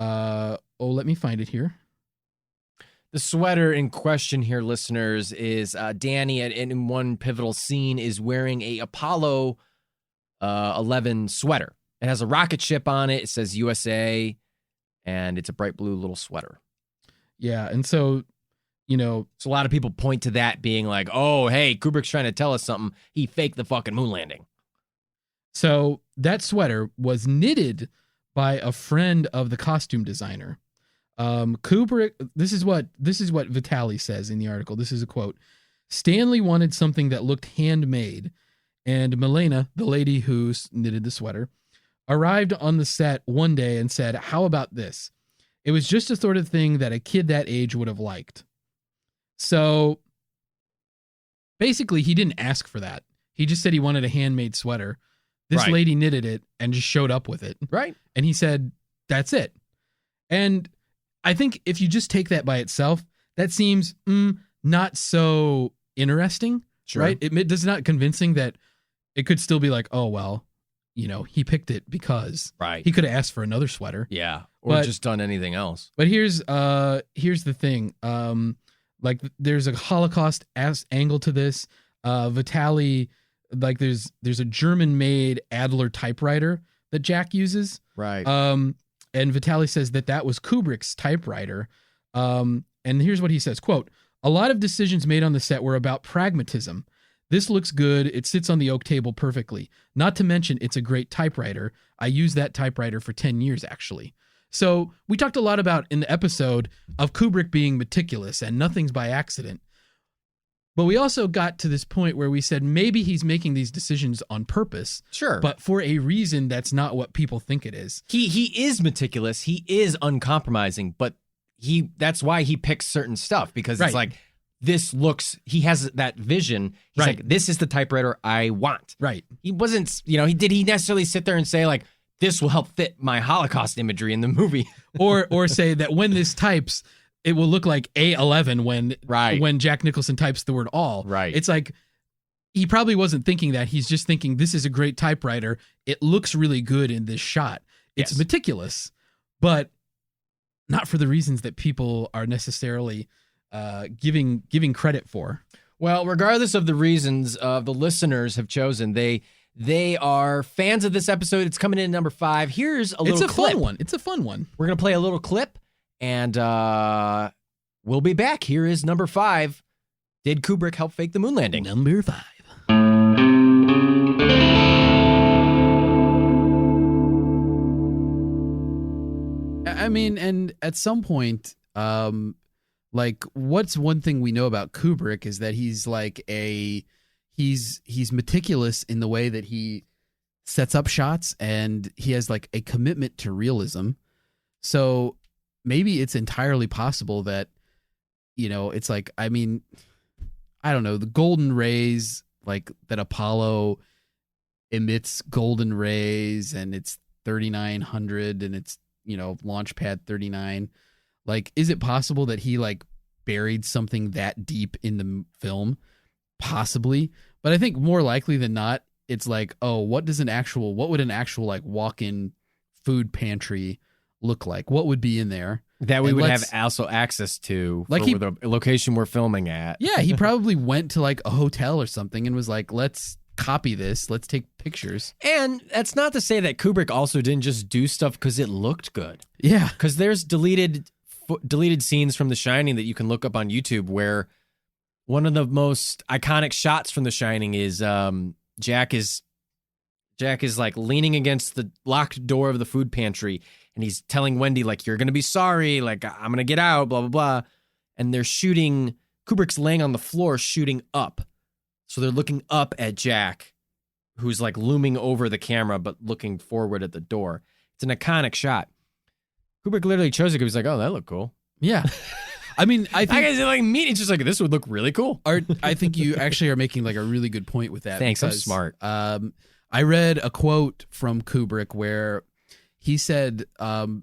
Let me find it here. The sweater in question here, listeners, is Danny in one pivotal scene is wearing a Apollo 11 sweater. It has a rocket ship on it. It says USA, and it's a bright blue little sweater. Yeah, and so, so a lot of people point to that being like, oh, hey, Kubrick's trying to tell us something. He faked the fucking moon landing. So that sweater was knitted by a friend of the costume designer. Kubrick, this is what Vitali says in the article. This is a quote. Stanley wanted something that looked handmade, and Milena, the lady who knitted the sweater, arrived on the set one day and said, "How about this?" It was just the sort of thing that a kid that age would have liked. So basically, he didn't ask for that. He just said he wanted a handmade sweater. This lady knitted it and just showed up with it. Right. And he said, that's it. And I think if you just take that by itself, that seems not so interesting, sure. Right? It does not convincing that it could still be like, oh, well, he picked it because he could have asked for another sweater. Yeah. Or just done anything else. But here's the thing. There's a Holocaust angle to this. Vitali, there's a German-made Adler typewriter that Jack uses. Right. And Vitali says that was Kubrick's typewriter. And here's what he says, quote, "A lot of decisions made on the set were about pragmatism. This looks good. It sits on the oak table perfectly. Not to mention it's a great typewriter. I used that typewriter for 10 years, actually." So we talked a lot about in the episode of Kubrick being meticulous and nothing's by accident. But we also got to this point where we said maybe he's making these decisions on purpose. Sure. But for a reason that's not what people think it is. He is meticulous. He is uncompromising, but that's why he picks certain stuff, because it's like, he has that vision. He's like, this is the typewriter I want. Right. He wasn't, did he necessarily sit there and say like, this will help fit my Holocaust imagery in the movie? or say that when this types, it will look like A11 when Jack Nicholson types the word all. Right. It's like, he probably wasn't thinking that. He's just thinking, this is a great typewriter. It looks really good in this shot. It's meticulous, but not for the reasons that people are necessarily giving credit for. Well, regardless of the reasons the listeners have chosen, they are fans of this episode. It's coming in at number 5. Here's a little clip. It's a fun one. We're going to play a little clip. And we'll be back. Here is number 5. Did Kubrick help fake the moon landing? Number 5. I mean, and at some point, what's one thing we know about Kubrick is that he's he's meticulous in the way that he sets up shots, and he has like a commitment to realism. So maybe it's entirely possible that, it's like, I mean, I don't know, the golden rays, like that Apollo emits golden rays and it's 3900 and it's, launch pad 39. Like, is it possible that he like buried something that deep in the film? Possibly. But I think more likely than not, it's like, oh, what would an actual like walk-in food pantry look like? What would be in there? That we would have also access to, like for the location we're filming at. Yeah, he probably went to like a hotel or something and was like, let's copy this. Let's take pictures. And that's not to say that Kubrick also didn't just do stuff because it looked good. Yeah. Because there's deleted scenes from The Shining that you can look up on YouTube where one of the most iconic shots from The Shining is Jack is like leaning against the locked door of the food pantry and he's telling Wendy like, you're going to be sorry. Like, I'm going to get out, blah, blah, blah. And they're shooting, Kubrick's laying on the floor shooting up. So they're looking up at Jack, who's like looming over the camera, but looking forward at the door. It's an iconic shot. Kubrick literally chose it because he's like, oh, that looked cool. Yeah. I mean, I think it's just like, this would look really cool. I think you actually are making like a really good point with that. Thanks, I'm smart. I read a quote from Kubrick where he said, one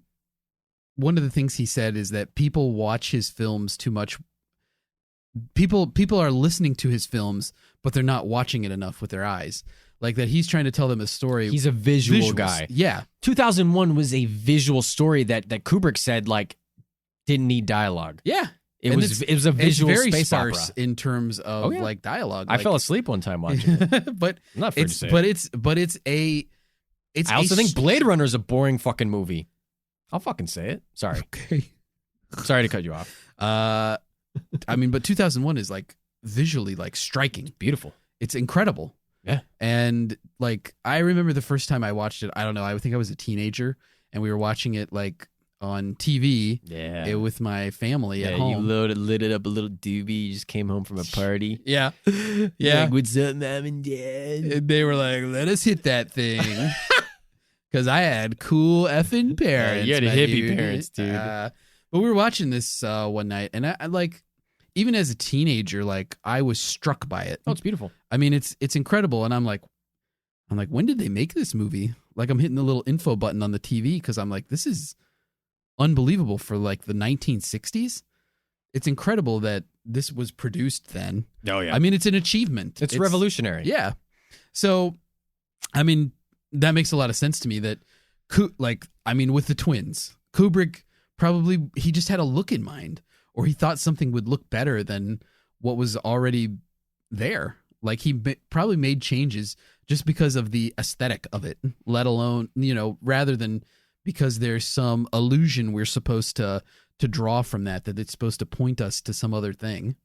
of the things he said is that people watch his films too much. People are listening to his films, but they're not watching it enough with their eyes. Like that he's trying to tell them a story. He's a visual guy. Yeah. 2001 was a visual story that Kubrick said like didn't need dialogue. Yeah. It was a visual very space sparse opera in terms of like dialogue. I fell asleep one time watching it. but I'm not afraid to say it's I also think Blade Runner is a boring fucking movie. I'll fucking say it. Sorry. Okay. Sorry to cut you off. I mean, but 2001 is like visually like striking. Beautiful. It's incredible. Yeah. And like, I remember the first time I watched it, I don't know, I think I was a teenager and we were watching it like on TV with my family at home. You lit it up a little doobie. You just came home from a party. Yeah. Yeah. Like, what's up, mom and dad? And they were like, let us hit that thing. Because I had cool effing parents. You had a hippie parents, dude. But we were watching this one night, and I like, even as a teenager, like I was struck by it. Oh, it's beautiful. I mean, it's incredible, and I'm like, when did they make this movie? Like, I'm hitting the little info button on the TV because I'm like, this is unbelievable for like the 1960s. It's incredible that this was produced then. Oh yeah. I mean, it's an achievement. It's revolutionary. Yeah. So, I mean, that makes a lot of sense to me that, with the twins, Kubrick probably, he just had a look in mind, or he thought something would look better than what was already there. Like he probably made changes just because of the aesthetic of it, let alone, rather than because there's some illusion we're supposed to draw from that it's supposed to point us to some other thing.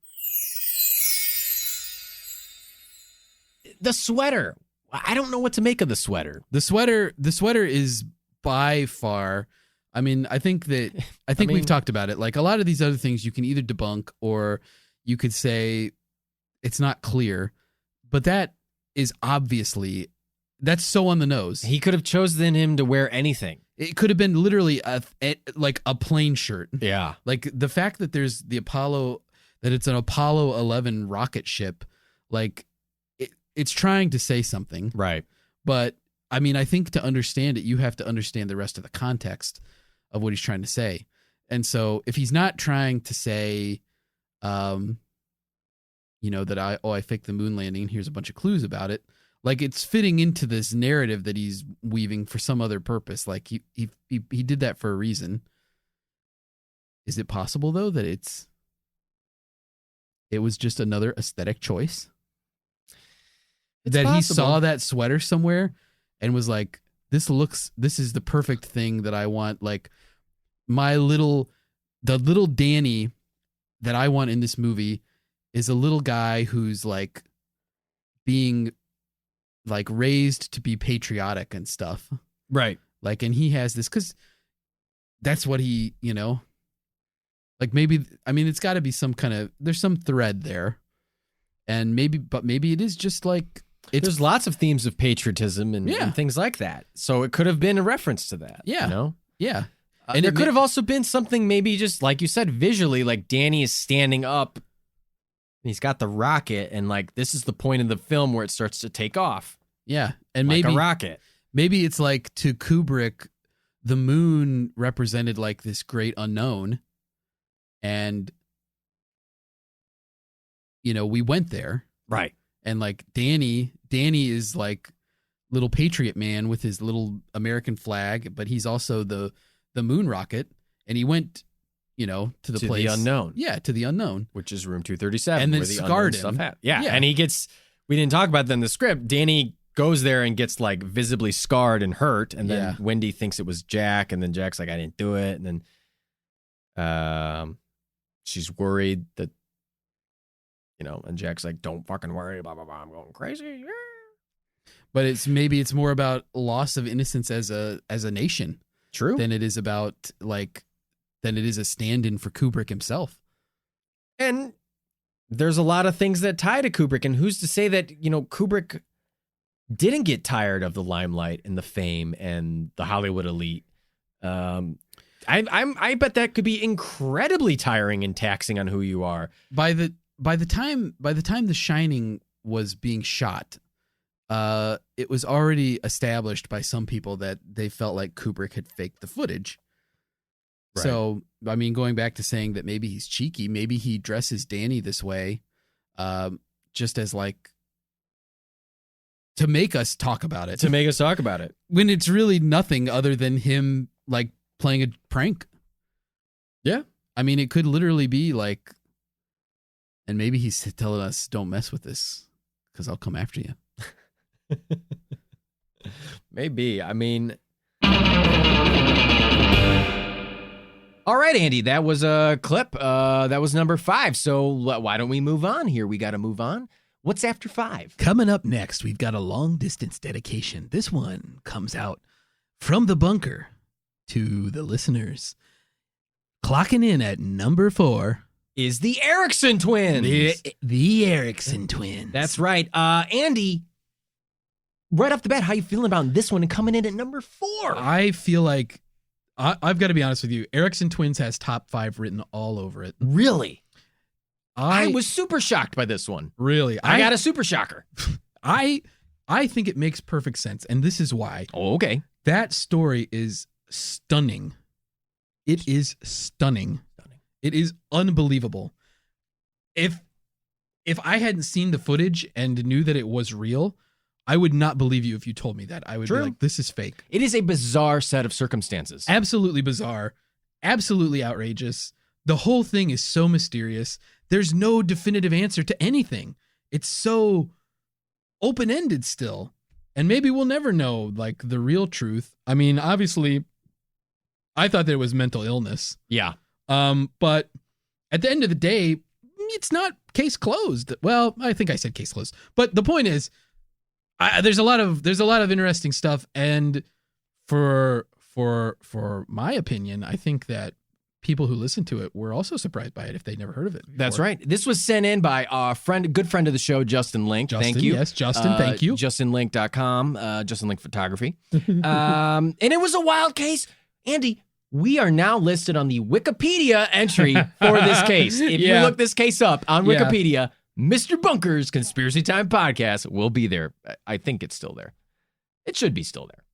The sweater. I don't know what to make of the sweater. The sweater is by far, I mean, I think we've talked about it. Like a lot of these other things you can either debunk or you could say it's not clear, but that is obviously, that's so on the nose. He could have chosen him to wear anything. It could have been literally a plain shirt. Yeah. Like the fact that there's the Apollo, that it's an Apollo 11 rocket ship, like it's trying to say something. Right. But I mean, I think to understand it, you have to understand the rest of the context of what he's trying to say. And so if he's not trying to say, that I faked the moon landing, here's a bunch of clues about it. Like it's fitting into this narrative that he's weaving for some other purpose. Like he did that for a reason. Is it possible though that it was just another aesthetic choice? It's that possible. He saw that sweater somewhere and was like, this is the perfect thing that I want. Like the little Danny that I want in this movie is a little guy who's like being like raised to be patriotic and stuff. Right. Like, and he has this, cause that's what he, like maybe, I mean, it's gotta be there's some thread there and maybe it is just like, there's lots of themes of patriotism and things like that. So it could have been a reference to that. Yeah. You know? Yeah. And there could have also been something maybe just like you said, visually, like Danny is standing up and he's got the rocket and like this is the point in the film where it starts to take off. Yeah. And like maybe a rocket. Maybe it's like to Kubrick, the moon represented like this great unknown. And, we went there. Right. And like Danny is like little patriot man with his little American flag, but he's also the moon rocket. And he went, to the place. The unknown. Yeah, to the unknown. Which is room 237. And then where the scarred unknown him. Stuff yeah. And we didn't talk about that in the script. Danny goes there and gets like visibly scarred and hurt. And then Wendy thinks it was Jack. And then Jack's like, I didn't do it. And then she's worried that, and Jack's like, don't fucking worry, blah, blah, blah. I'm going crazy. But it's more about loss of innocence as a nation. True. Than it is about than it is a stand-in for Kubrick himself. And there's a lot of things that tie to Kubrick. And who's to say that, Kubrick didn't get tired of the limelight and the fame and the Hollywood elite. I bet that could be incredibly tiring and taxing on who you are. By the time The Shining was being shot, it was already established by some people that they felt like Kubrick had faked the footage. Right. So, I mean, going back to saying that maybe he's cheeky, maybe he dresses Danny this way, just as like to make us talk about it. To make us talk about it. When it's really nothing other than him like playing a prank. Yeah. I mean, it could literally be like, and maybe he's telling us, don't mess with this because I'll come after you. Maybe. I mean. All right, Andy, that was a clip. That was number 5. So why don't we move on here? We got to move on. What's after 5? Coming up next, we've got a long distance dedication. This one comes out from the bunker to the listeners. Clocking in at number 4 is the Eriksson Twins. The Eriksson Twins. That's right. Andy, right off the bat, how you feeling about this one and coming in at number 4? I feel like, I've got to be honest with you, Eriksson Twins has top 5 written all over it. Really? I was super shocked by this one. Really? I got a super shocker. I think it makes perfect sense, and this is why. Oh, okay. That story is stunning. It is stunning. It is unbelievable. If I hadn't seen the footage and knew that it was real, I would not believe you if you told me that. I would be like, this is fake. It is a bizarre set of circumstances. Absolutely bizarre. Absolutely outrageous. The whole thing is so mysterious. There's no definitive answer to anything. It's so open-ended still. And maybe we'll never know, like, the real truth. I mean, obviously, I thought that it was mental illness. Yeah. But at the end of the day, it's not case closed. Well, I think I said case closed. But the point is, there's a lot of interesting stuff. And for my opinion, I think that people who listen to it were also surprised by it if they'd never heard of it before. That's right. This was sent in by a good friend of the show, Justin Link. Thank you. Yes, Justin, thank you. JustinLink.com, Justin Link Photography. And it was a wild case. Andy, we are now listed on the Wikipedia entry for this case. If you look this case up on Wikipedia, Mr. Bunker's Conspiracy Time Podcast will be there. I think it's still there. It should be still there.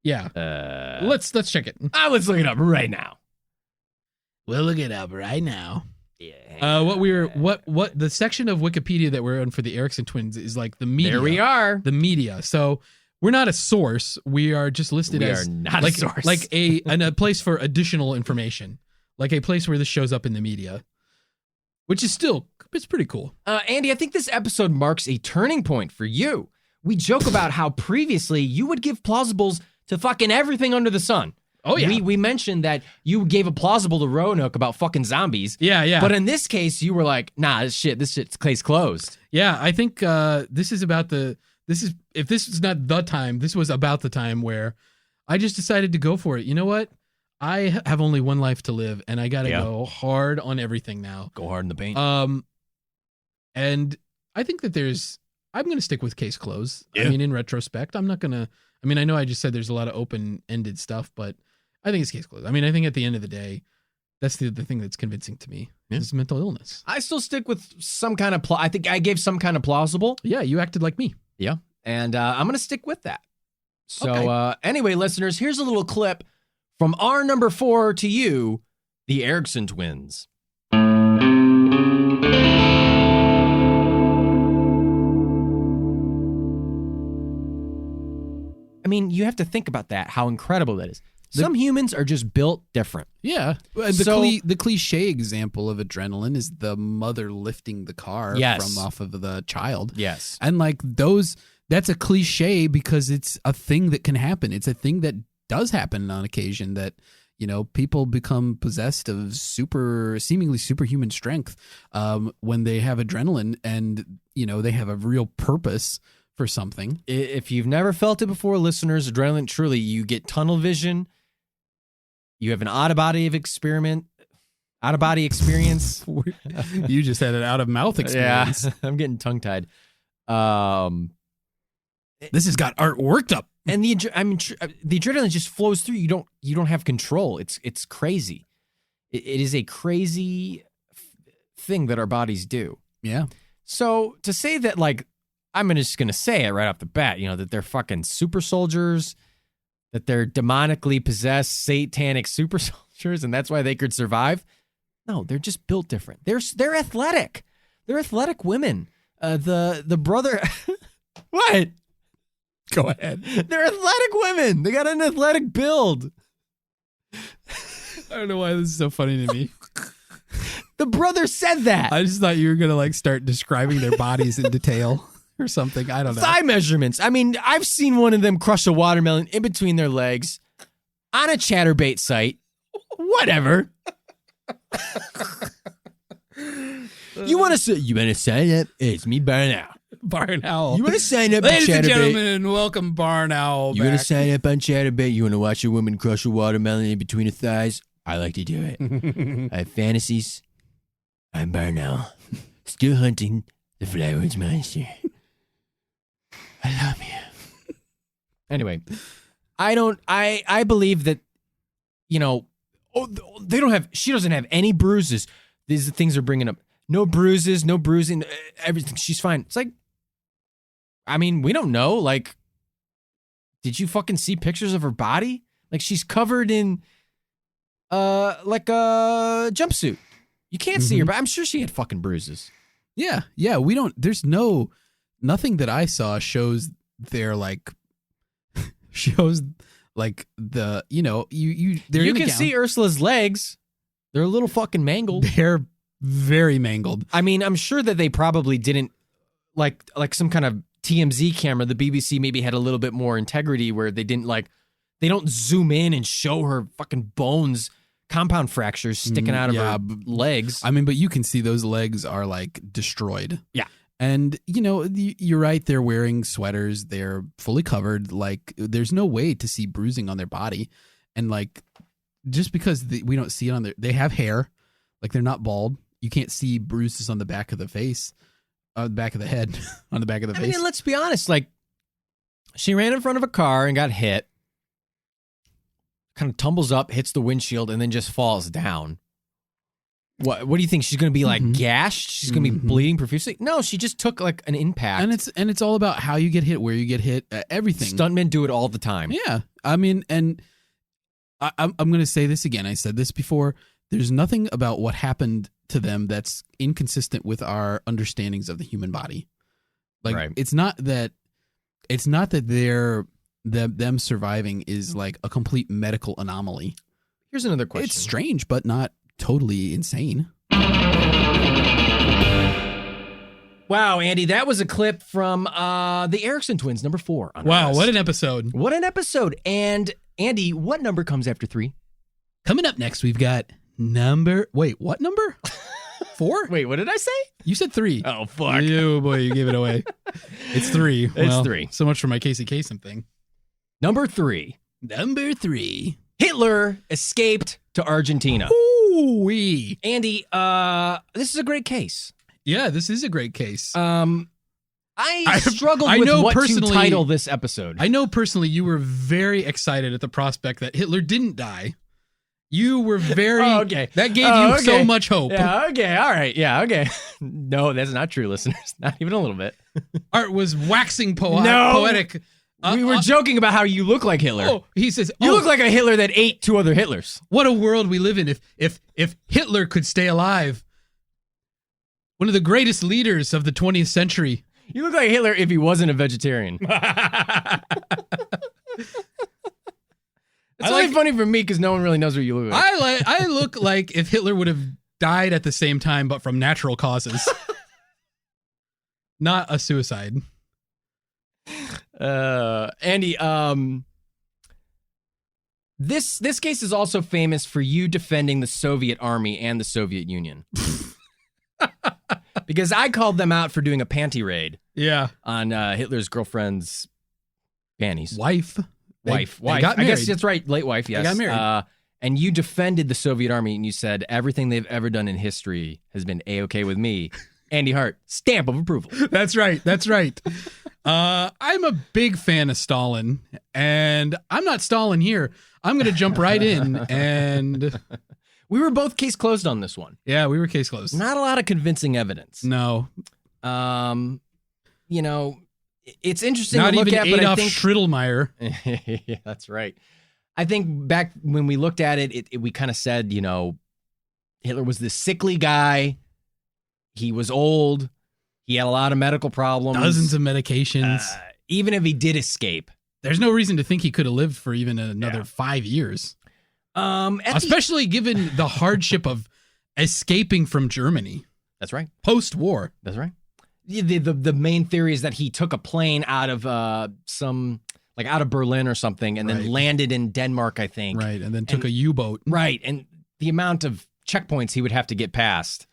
Yeah. Let's check it. Let's look it up right now. We'll look it up right now. Yeah. What the section of Wikipedia that we're on for the Eriksson Twins is like the media. There we are. The media. So we're not a source. We are just listed as not like, a source. Like a place for additional information. Like a place where this shows up in the media. Which is it's pretty cool. Andy, I think this episode marks a turning point for you. We joke about how previously you would give plausibles to fucking everything under the sun. Oh, yeah. We mentioned that you gave a plausible to Roanoke about fucking zombies. Yeah. But in this case, you were like, nah, this shit's case closed. Yeah, I think if this is not the time, this was about the time where I just decided to go for it. You know what? I have only one life to live, and I got to go hard on everything now. Go hard in the paint. And I think that I'm going to stick with case closed. Yeah. I mean, in retrospect, I'm not going to, I know I just said there's a lot of open-ended stuff, but I think it's case closed. I mean, I think at the end of the day, that's the thing that's convincing to me is mental illness. I still stick with some kind of I think I gave some kind of plausible. Yeah, you acted like me. Yeah. And I'm going to stick with that. So Okay. Anyway, listeners, here's a little clip from our number 4 to you, the Eriksson Twins. I mean, you have to think about that, how incredible that is. Some humans are just built different. Yeah. The cliche example of adrenaline is the mother lifting the car Yes. from off of the child. Yes. And like that's a cliche because it's a thing that can happen. It's a thing that does happen on occasion that, people become possessed of seemingly superhuman strength when they have adrenaline and, they have a real purpose for something. If you've never felt it before, listeners, adrenaline, truly, you get tunnel vision. You have an out-of-body experience. You just had an out-of-mouth experience. Yeah, I'm getting tongue-tied. This has got art worked up. And the adrenaline just flows through. You don't have control. It's crazy. It is a crazy thing that our bodies do. Yeah. So to say that, like, I'm just gonna say it right off the bat, that they're fucking super soldiers, that they're demonically possessed, satanic super soldiers, and that's why they could survive. No, they're just built different. They're athletic. They're athletic women. The brother, what? Go ahead. They're athletic women. They got an athletic build. I don't know why this is so funny to me. The brother said that. I just thought you were going to start describing their bodies in detail or something. I don't know. Thigh measurements. I mean, I've seen one of them crush a watermelon in between their legs on a chatterbait site. Whatever. You want to sign up? It's me, Barn Owl. Barn Owl. You want to sign up on Ladies and chatterbait? gentlemen, welcome Barn Owl You want to back. sign up on chatterbait? You want to watch a woman crush a watermelon in between her thighs? I like to do it. I have fantasies. I'm Barn Owl. Still hunting the Flywoods Monster. I love you. Anyway, I believe that, she doesn't have any bruises. These are the things they're bringing up. No bruises, no bruising, everything. She's fine. It's like, I mean, we don't know. Like, did you fucking see pictures of her body? Like, she's covered in, like a jumpsuit. You can't see her, but I'm sure she had fucking bruises. Yeah. There's nothing that I saw shows their the, You can see Ursula's legs. They're a little fucking mangled. They're very mangled. I mean, I'm sure that they probably didn't, like some kind of TMZ camera, the BBC maybe had a little bit more integrity where they didn't they don't zoom in and show her fucking bones, compound fractures sticking out of her legs. I mean, but you can see those legs are destroyed. Yeah. And, you're right. They're wearing sweaters. They're fully covered. There's no way to see bruising on their body. And just because we don't see it on they have hair, they're not bald. You can't see bruises on the back of the face, the back of the head, on the back of the face. I mean, let's be honest. She ran in front of a car and got hit, kind of tumbles up, hits the windshield, and then just falls down. What do you think? She's going to be gashed? She's going to be bleeding profusely? No, she just took an impact. And it's all about how you get hit, where you get hit, everything. Stuntmen do it all the time. Yeah. I mean, and I'm going to say this again. I said this before. There's nothing about what happened to them that's inconsistent with our understandings of the human body. Right. It's not that them surviving is a complete medical anomaly. Here's another question. It's strange, but not totally insane. Wow, Andy, that was a clip from the Eriksson Twins, number 4. On our Wow, list. what an episode. What an episode. And Andy, what number comes after 3? Coming up next, we've got what number? 4? Wait, what did I say? You said 3. Oh, fuck. Oh, boy, you gave it away. It's 3. It's 3. So much for my Casey Kasem thing. Number 3. Hitler escaped to Argentina. Ooh-wee. Andy, this is a great case. Yeah, this is a great case. I struggled with what to title this episode. I know personally you were very excited at the prospect that Hitler didn't die. You were very... okay. That gave you so much hope. Yeah, okay, all right. Yeah, okay. No, that's not true, listeners. Not even a little bit. Art was waxing poetic. We were joking about how you look like Hitler. Oh, he says... You look like a Hitler that ate two other Hitlers. What a world we live in if Hitler could stay alive. One of the greatest leaders of the 20th century. You look like Hitler if he wasn't a vegetarian. It's only funny for me because no one really knows what you look like. I look like if Hitler would have died at the same time, but from natural causes. Not a suicide. Andy, this case is also famous for you defending the Soviet Army and the Soviet Union. Because I called them out for doing a panty raid. Yeah. On Hitler's girlfriend's panties. Wife. They got married. I guess that's right. Late wife, yes. They got married. And you defended the Soviet Army and you said everything they've ever done in history has been A-okay with me. Andy Hart, stamp of approval. That's right. I'm a big fan of Stalin, and I'm not stalling here. I'm going to jump right in, and... We were both case closed on this one. Yeah, we were case closed. Not a lot of convincing evidence. No. It's interesting Not to look even at, Adolf but I think... Schrittelmeyer. Yeah, that's right. I think back when we looked at it, we kind of said, Hitler was this sickly guy. He was old. He had a lot of medical problems. Dozens of medications. Even if he did escape. There's no reason to think he could have lived for even another 5 years. Especially given the hardship of escaping from Germany. That's right. Post-war. That's right. The main theory is that he took a plane out of out of Berlin or something and then landed in Denmark, I think. Right, and then took a U-boat. Right, and the amount of checkpoints he would have to get past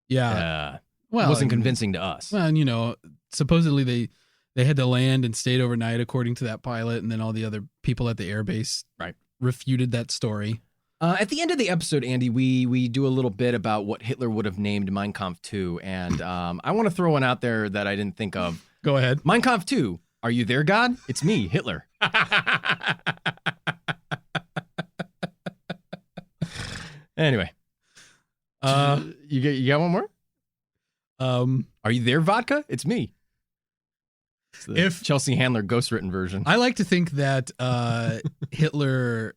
wasn't convincing to us. Well, and supposedly they had to land and stayed overnight according to that pilot, and then all the other people at the airbase refuted that story. At the end of the episode, Andy, we do a little bit about what Hitler would have named Mein Kampf 2, and I want to throw one out there that I didn't think of. Go ahead. Mein Kampf 2, are you there, God? It's me, Hitler. Anyway. You got one more? Are you there, vodka? It's me. It's the Chelsea Handler ghostwritten version. I like to think that Hitler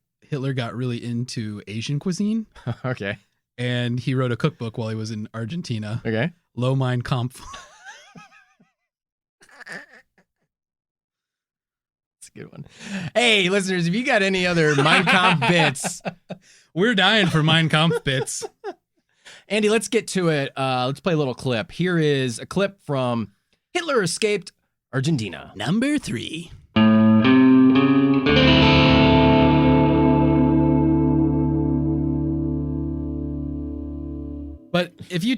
got really into Asian cuisine. Okay. And he wrote a cookbook while he was in Argentina. Okay. Low Mein Kampf. That's a good one. Hey, listeners, if you got any other Mein Kampf bits. We're dying for Mein Kampf bits. Andy, let's get to it. Let's play a little clip. Here is a clip from Hitler Escaped Argentina. Number 3. But if you,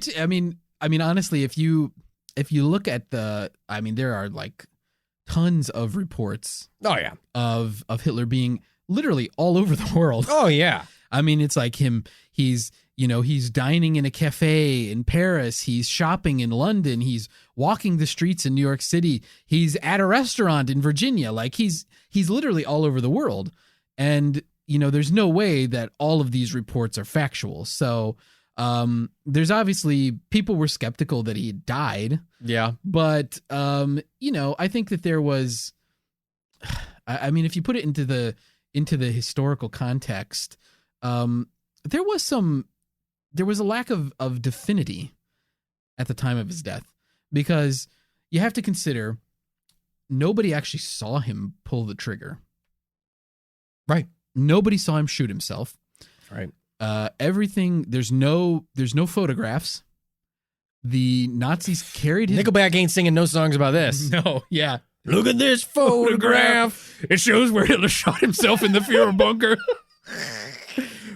honestly, if you look at there are like tons of reports. Oh yeah, of Hitler being literally all over the world. Oh yeah. I mean, it's like him. He's dining in a cafe in Paris. He's shopping in London. He's walking the streets in New York City. He's at a restaurant in Virginia. Like he's literally all over the world. And there's no way that all of these reports are factual. So. There's obviously people were skeptical that he had died. Yeah. But, I think that there was, if you put it into the historical context, there was a lack of definity at the time of his death, because you have to consider nobody actually saw him pull the trigger. Right. Nobody saw him shoot himself. Right. Everything, there's no photographs. The Nazis carried his... Nickelback ain't singing no songs about this. No, yeah. Look at this photograph. It shows where Hitler shot himself in the Fuhrer bunker.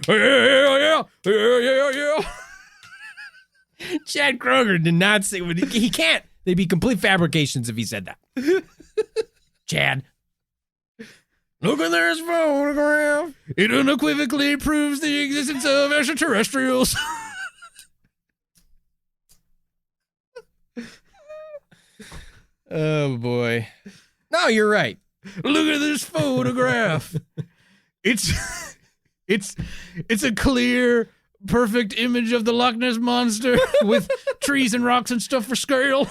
Yeah. Chad Kroger did not say... He can't. They'd be complete fabrications if he said that. Chad. Look at this photograph. It unequivocally proves the existence of extraterrestrials. Oh boy. No, you're right. Look at this photograph. It's a clear, perfect image of the Loch Ness Monster with trees and rocks and stuff for scale.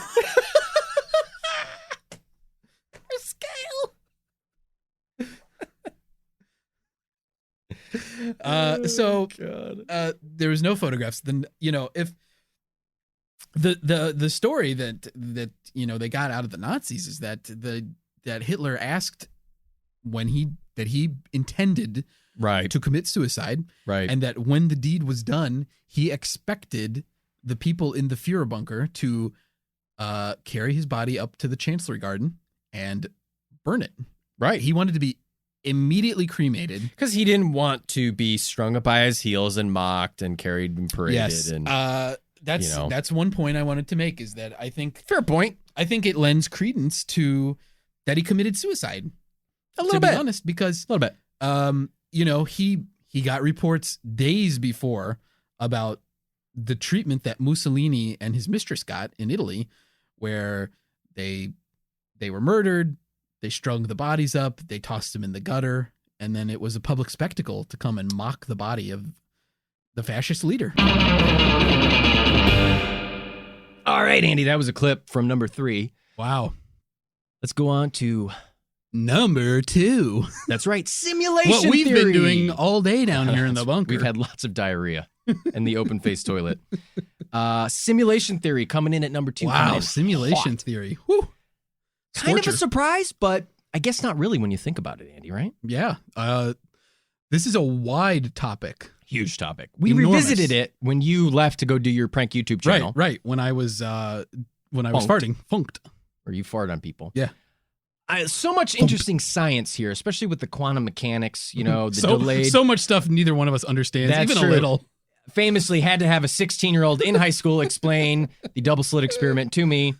There was no photographs. Then, if the story that they got out of the Nazis is that Hitler asked when he intended to commit suicide, and that when the deed was done, he expected the people in the Führer bunker to carry his body up to the Chancellery Garden and burn it. Right. He wanted to be immediately cremated because he didn't want to be strung up by his heels and mocked and carried and paraded. Yes. And that's one point I wanted to make, is that I think fair point. I think it lends credence to that he committed suicide. A little bit. To be honest, because a little bit. He got reports days before about the treatment that Mussolini and his mistress got in Italy, where they were murdered. They strung the bodies up, they tossed them in the gutter, and then it was a public spectacle to come and mock the body of the fascist leader. All right, Andy, that was a clip from number 3. Wow. Let's go on to number 2. That's right, simulation what we've theory. been doing all day down here in the bunker. We've had lots of diarrhea in the open-faced toilet. Simulation theory coming in at number 2. Wow, simulation theory. Whew. Kind of a surprise, but I guess not really when you think about it, Andy, right? Yeah. This is a wide topic. Huge topic. We Enormous. revisited it when you left to go do your prank YouTube channel. Right. When I was farting. Funked. Or you fart on people. Yeah. So much interesting science here, especially with the quantum mechanics, the delayed. So much stuff neither one of us understands, That's even true. a little. Famously had to have a 16-year-old in high school explain the double slit experiment to me,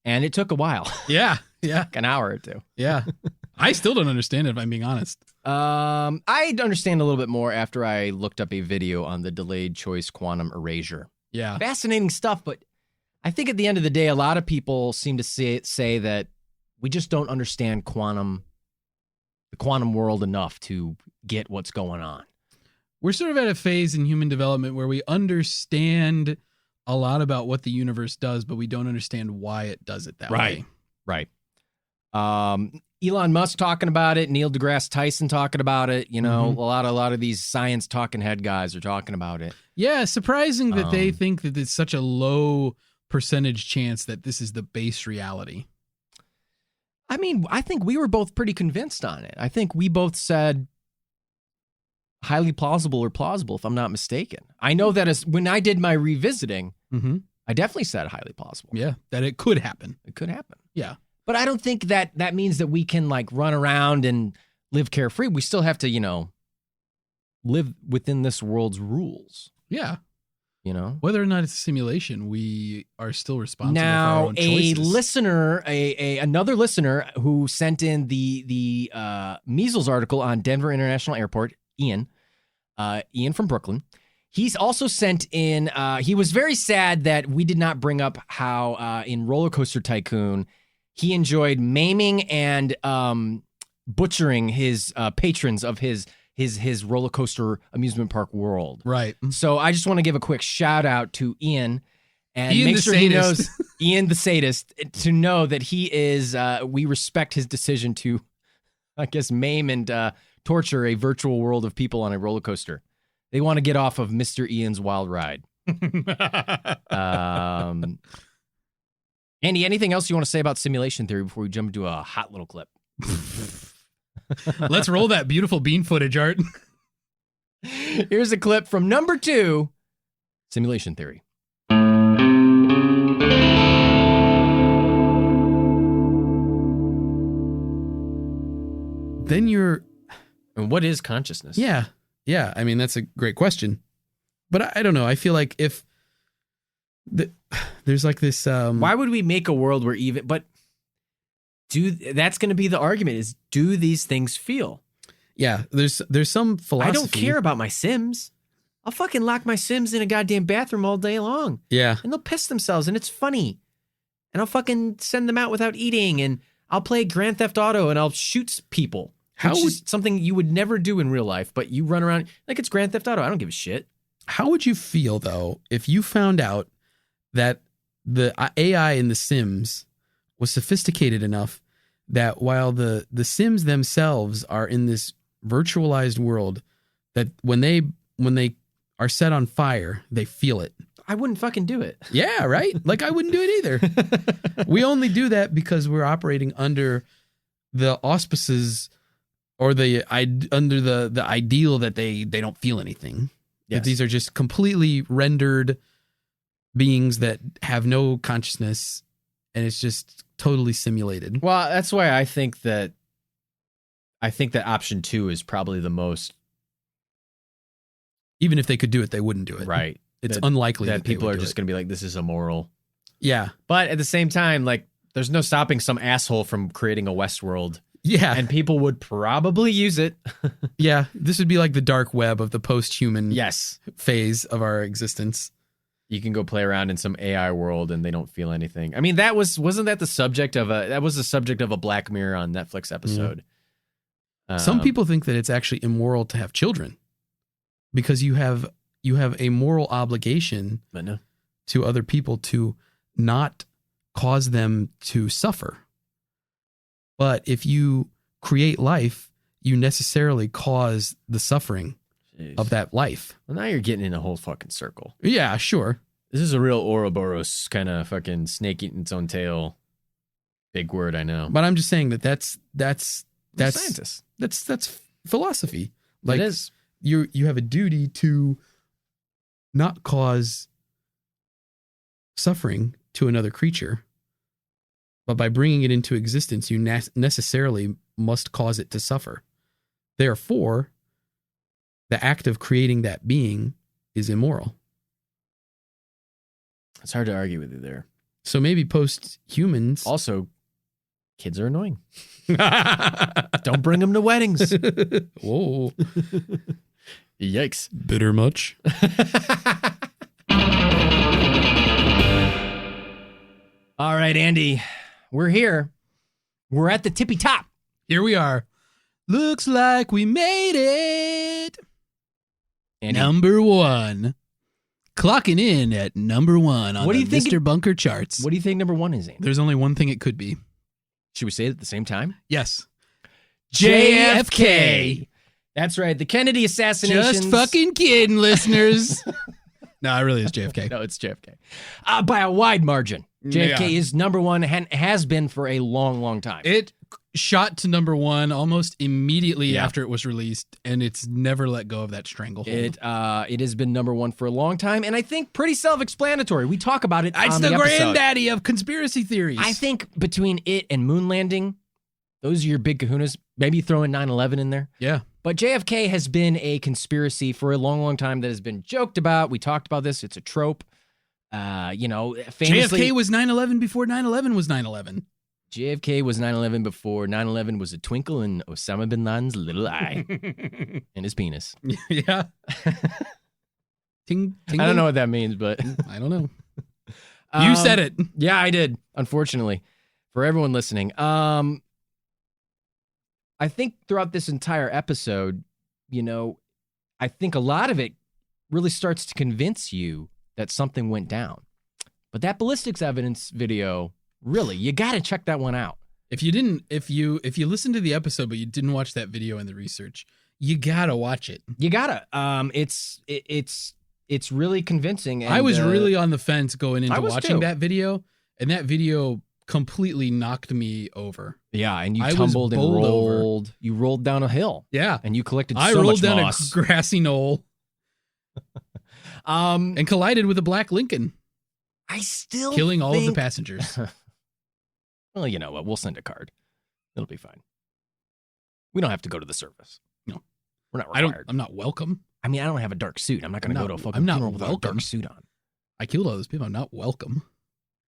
and it took a while. Yeah. Like an hour or two. Yeah. I still don't understand it, if I'm being honest. I understand a little bit more after I looked up a video on the delayed choice quantum erasure. Yeah. Fascinating stuff, but I think at the end of the day, a lot of people seem to say that we just don't understand the quantum world enough to get what's going on. We're sort of at a phase in human development where we understand a lot about what the universe does, but we don't understand why it does it that way. Right. Elon Musk talking about it, Neil deGrasse Tyson talking about it. A lot of these science talking head guys are talking about it. Yeah, surprising that they think that it's such a low percentage chance that this is the base reality. I mean, I think we were both pretty convinced on it. I think we both said highly plausible or plausible, if I'm not mistaken. I know that when I did my revisiting, I definitely said highly plausible. Yeah, that it could happen. It could happen. Yeah. But I don't think that means that we can run around and live carefree. We still have to, live within this world's rules. Yeah. Whether or not it's a simulation, we are still responsible for our now, own choices. a listener, another listener who sent in the measles article on Denver International Airport, Ian from Brooklyn. He's also sent in, he was very sad that we did not bring up how in Roller Coaster Tycoon, he enjoyed maiming and butchering his patrons of his roller coaster amusement park world. Right. So I just want to give a quick shout out to Ian and Ian make the sure sadist. he knows Ian the sadist, to know that he is, we respect his decision to, I guess, maim and torture a virtual world of people on a roller coaster. They want to get off of Mr. Ian's wild ride. Andy, anything else you want to say about simulation theory before we jump into a hot little clip? Let's roll that beautiful bean footage, Art. Here's a clip from number 2, simulation theory. Then you're... And what is consciousness? Yeah. I mean, that's a great question. But I don't know. I feel like if... there's this... Why would we make a world where that's going to be the argument, is do these things feel? Yeah, there's some philosophy. I don't care about my Sims. I'll fucking lock my Sims in a goddamn bathroom all day long. Yeah. And they'll piss themselves, and it's funny. and I'll fucking send them out without eating, and I'll play Grand Theft Auto, and I'll shoot people. Which is something you would never do in real life, but you run around like it's Grand Theft Auto. I don't give a shit. How would you feel, though, if you found out that the AI in The Sims was sophisticated enough that while the Sims themselves are in this virtualized world, that when they are set on fire, they feel it? I wouldn't fucking do it. Yeah, right? Like, I wouldn't do it either. We only do that because we're operating under the auspices or under the ideal that they don't feel anything. Yes. That these are just completely rendered beings that have no consciousness, and it's just totally simulated. Well, that's why I think that option 2 is probably the most. Even if they could do it, they wouldn't do it. Right. It's unlikely that people are just going to be like, this is immoral. Yeah. But at the same time, like, there's no stopping some asshole from creating a Westworld. Yeah. And people would probably use it. Yeah. This would be like the dark web of the post-human phase of our existence. You can go play around in some AI world and they don't feel anything. I mean, wasn't that the subject of a Black Mirror on Netflix episode? Some people think that it's actually immoral to have children because you have a moral obligation to other people to not cause them to suffer. But if you create life, you necessarily cause the suffering of that life. Well, now you're getting in a whole fucking circle. Yeah, sure. This is a real Ouroboros kind of fucking snake eating its own tail. Big word, I know. But I'm just saying that's scientists. That's philosophy. Like, it is. You have a duty to not cause suffering to another creature, but by bringing it into existence, you necessarily must cause it to suffer. Therefore, the act of creating that being is immoral. It's hard to argue with you there. So maybe post-humans... Also, kids are annoying. Don't bring them to weddings. Whoa. Yikes. Bitter much? All right, Andy. We're here. We're at the tippy top. Here we are. Looks like we made it. Andy. Number 1. Clocking in at number 1 on the Mr. Bunker charts. What do you think number 1 is, Andy? There's only one thing it could be. Should we say it at the same time? Yes. JFK. That's right. The Kennedy assassinations. Just fucking kidding, listeners. No, it really is JFK. No, it's JFK. By a wide margin. JFK is number 1 and has been for a long, long time. It shot to number 1 almost immediately after it was released, and it's never let go of that stranglehold. It has been number 1 for a long time, and I think pretty self-explanatory. We talk about it It's on the episode. granddaddy of conspiracy theories. I think between it and moon landing, those are your big kahunas. Maybe throw in 9/11 in there. Yeah. But JFK has been a conspiracy for a long, long time that has been joked about. We talked about this. It's a trope. Famously, JFK was 9/11 before 9/11 was 9/11. JFK was 9/11 before 9/11 was a twinkle in Osama bin Laden's little eye and his penis. Yeah. Ting, I don't know what that means, but I don't know. You said it. Yeah, I did. Unfortunately, for everyone listening, I think throughout this entire episode, I think a lot of it really starts to convince you that something went down. But that ballistics evidence video, really, you got to check that one out. If you listened to the episode but you didn't watch that video and the research, you got to watch it. You got to. It's really convincing. And, I was really on the fence going into watching too. that video, and that video completely knocked me over. Yeah, and you tumbled and rolled. Over. You rolled down a hill. Yeah. And you collected I so rolled much down moss. a grassy knoll. And collided with a black Lincoln. I still killing all of the passengers. Well, you know what? We'll send a card. It'll be fine. We don't have to go to the service. No, we're not required. I'm not welcome. I mean, I don't have a dark suit. I'm not going to go to a fucking funeral with a dark suit on. I killed all those people. I'm not welcome.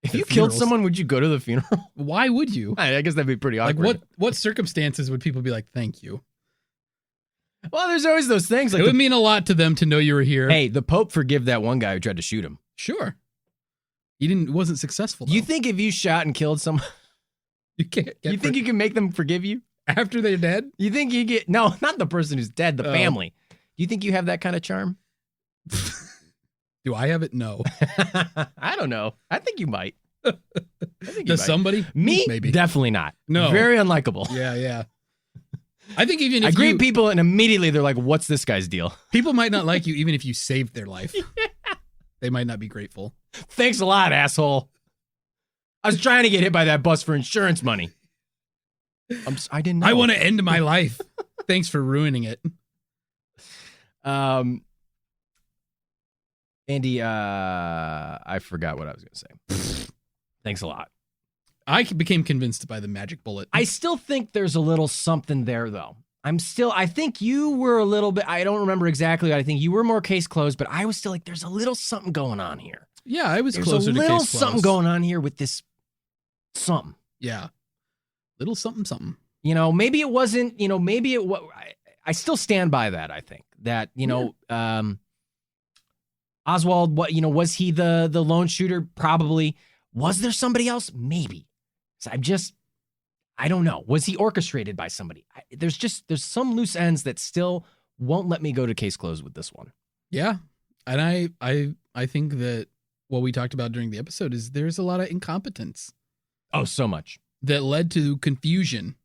If you killed someone, would you go to the funeral? Why would you? I guess that'd be pretty awkward. Like what circumstances would people be like, thank you? Well, there's always those things. Like it would mean a lot to them to know you were here. Hey, the Pope forgive that one guy who tried to shoot him. Sure. He wasn't successful, though. You think if you shot and killed someone, you can't you think you can make them forgive you? after they're dead? You think you get, no, not the person who's dead, the family. You think you have that kind of charm? Do I have it? No. I don't know. I think you might. Does somebody? Me? Maybe. Definitely not. No. Very unlikable. Yeah. I think even if I greet people and immediately they're like, what's this guy's deal? people might not like you even if you saved their life. They might not be grateful. Thanks a lot, asshole. I was trying to get hit by that bus for insurance money. I didn't know. I want to end my life. Thanks for ruining it. Andy, I forgot what I was going to say. Thanks a lot. I became convinced by the magic bullet. I still think there's a little something there, though. I think you were a little bit, I don't remember exactly. I think you were more case closed, but I was still like, there's a little something going on here. Yeah, I was There's closer a to little case closed. something going on here with this something. Yeah. Little something. You know, maybe it wasn't, you know, maybe it was, I still stand by that, I think. That, you know, Oswald, was he the lone shooter? Probably. Was there somebody else? Maybe. So I don't know. Was he orchestrated by somebody? There's some loose ends that still won't let me go to case closed with this one. Yeah. And I think that what we talked about during the episode is there's a lot of incompetence. Oh, so much. That led to confusion.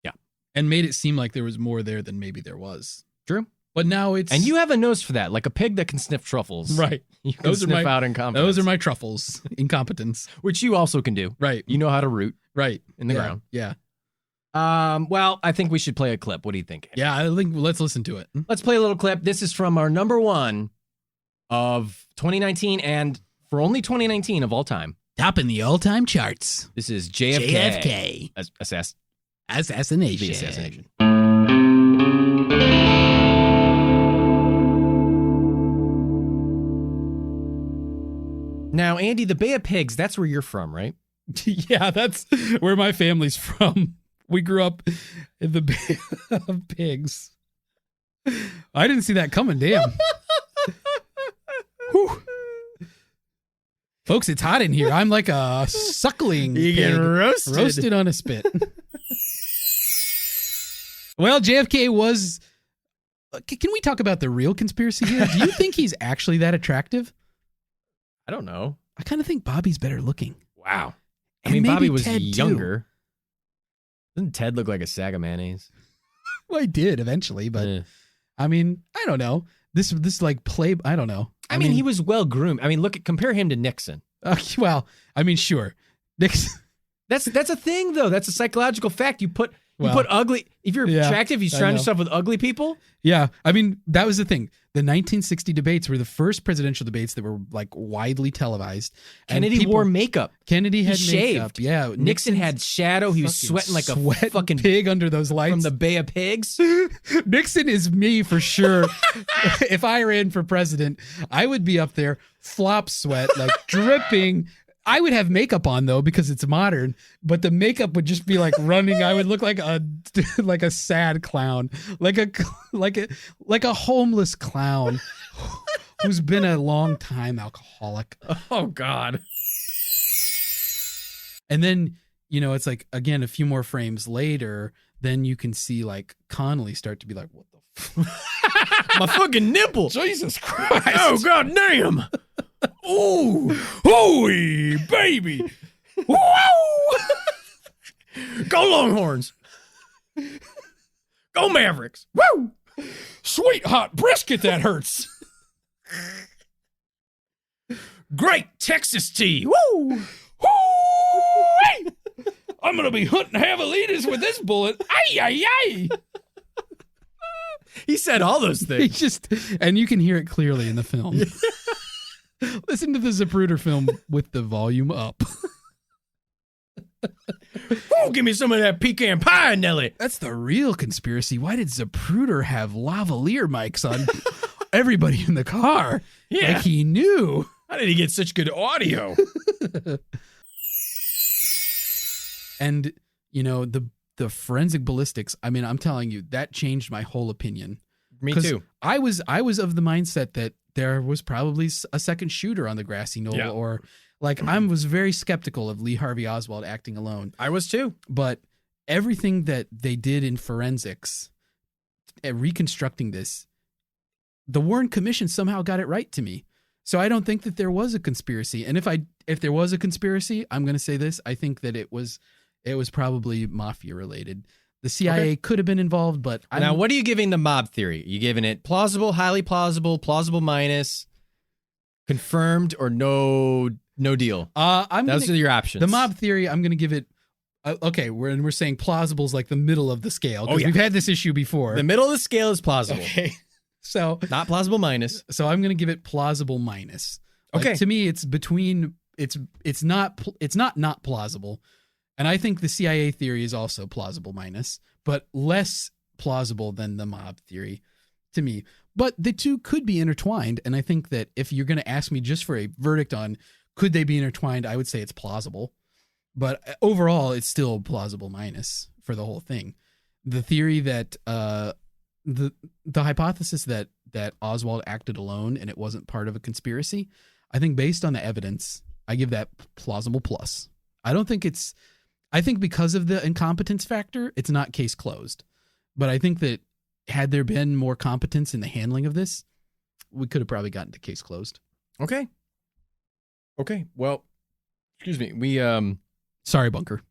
Yeah. And made it seem like there was more there than maybe there was. True. But now it's... And you have a nose for that, like a pig that can sniff truffles. Right. You can sniff out incompetence. Those are my truffles. Incompetence. Which you also can do. Right. You know how to root. Right. In the ground. Yeah. Well, I think we should play a clip. What do you think? Yeah, I think let's listen to it. Let's play a little clip. This is from our number one of 2019 and for only 2019 of all time. Topping the all-time charts. This is JFK. Assassination. The assassination. Now, Andy, the Bay of Pigs, that's where you're from, right? Yeah, that's where my family's from. We grew up in the Bay of Pigs. I didn't see that coming, damn. Whew. Folks, it's hot in here. I'm like a suckling You get pig, roasted on a spit. Well, JFK was... Can we talk about the real conspiracy here? Do you think he's actually that attractive? I don't know. I kind of think Bobby's better looking. Wow. I And mean, maybe Bobby was Ted, too. younger. Doesn't Ted look like a sack of mayonnaise? Well, he did eventually, but I mean, I don't know. This like play. I don't know. I mean, he was well groomed. I mean, compare him to Nixon. Well, I mean, sure. Nixon. That's a thing, though. That's a psychological fact. You put ugly. If you're attractive, you surround yourself with ugly people. Yeah, I mean, that was the thing. The 1960 debates were the first presidential debates that were like widely televised. Kennedy wore makeup. Kennedy had shaved. makeup. Yeah, Nixon had shadow. He was sweating like a fucking pig under those lights from the Bay of Pigs. Nixon is me for sure. If I ran for president, I would be up there, flop sweat, like dripping. I would have makeup on though because it's modern, but the makeup would just be like running. I would look like a sad clown, like a homeless clown who's been a long time alcoholic. Oh God. And then, it's like, again, a few more frames later, then you can see like Connolly start to be like, what the my fucking nipple. Jesus Christ. Oh God damn. Ooh, hooey, baby. Whoa! Go Longhorns. Go Mavericks. Woo! Sweet hot brisket that hurts. Great Texas tea. Woo! Woo! I'm gonna be hunting javelinas with this bullet. Ay, ay, ay. He said all those things. And you can hear it clearly in the film. Listen to the Zapruder film with the volume up. Oh, give me some of that pecan pie, Nelly. That's the real conspiracy. Why did Zapruder have lavalier mics on everybody in the car? Yeah. Like he knew. How did he get such good audio? And, the forensic ballistics, I'm telling you, that changed my whole opinion. Me too. I was of the mindset that there was probably a second shooter on the grassy knoll, Yeah. or like I was very skeptical of Lee Harvey Oswald acting alone. I was too. But everything that they did in forensics and reconstructing this, the Warren Commission somehow got it right to me. So I don't think that there was a conspiracy. And if there was a conspiracy, I'm going to say this. I think that it was probably mafia related. The CIA could have been involved, but Now, what are you giving the mob theory? You giving it plausible, highly plausible, plausible minus, confirmed, or no deal? Those are your options. The mob theory, I'm going to give it. Okay, we're saying plausible is like the middle of the scale, because yeah. we've had this issue before. The middle of the scale is plausible. Okay, so not plausible minus. So I'm going to give it plausible minus. Like, Okay, to me, it's between. It's not plausible, and I think the CIA theory is also plausible minus, but less plausible than the mob theory to me. But the two could be intertwined, and I think that if you're going to ask me just for a verdict on could they be intertwined, I would say it's plausible. But overall, it's still plausible minus for the whole thing. The theory that the hypothesis that Oswald acted alone and it wasn't part of a conspiracy, I think based on the evidence, I give that plausible plus. I think because of the incompetence factor, it's not case closed. But I think that had there been more competence in the handling of this, we could have probably gotten to case closed. Okay. Well, excuse me. Sorry, Bunker.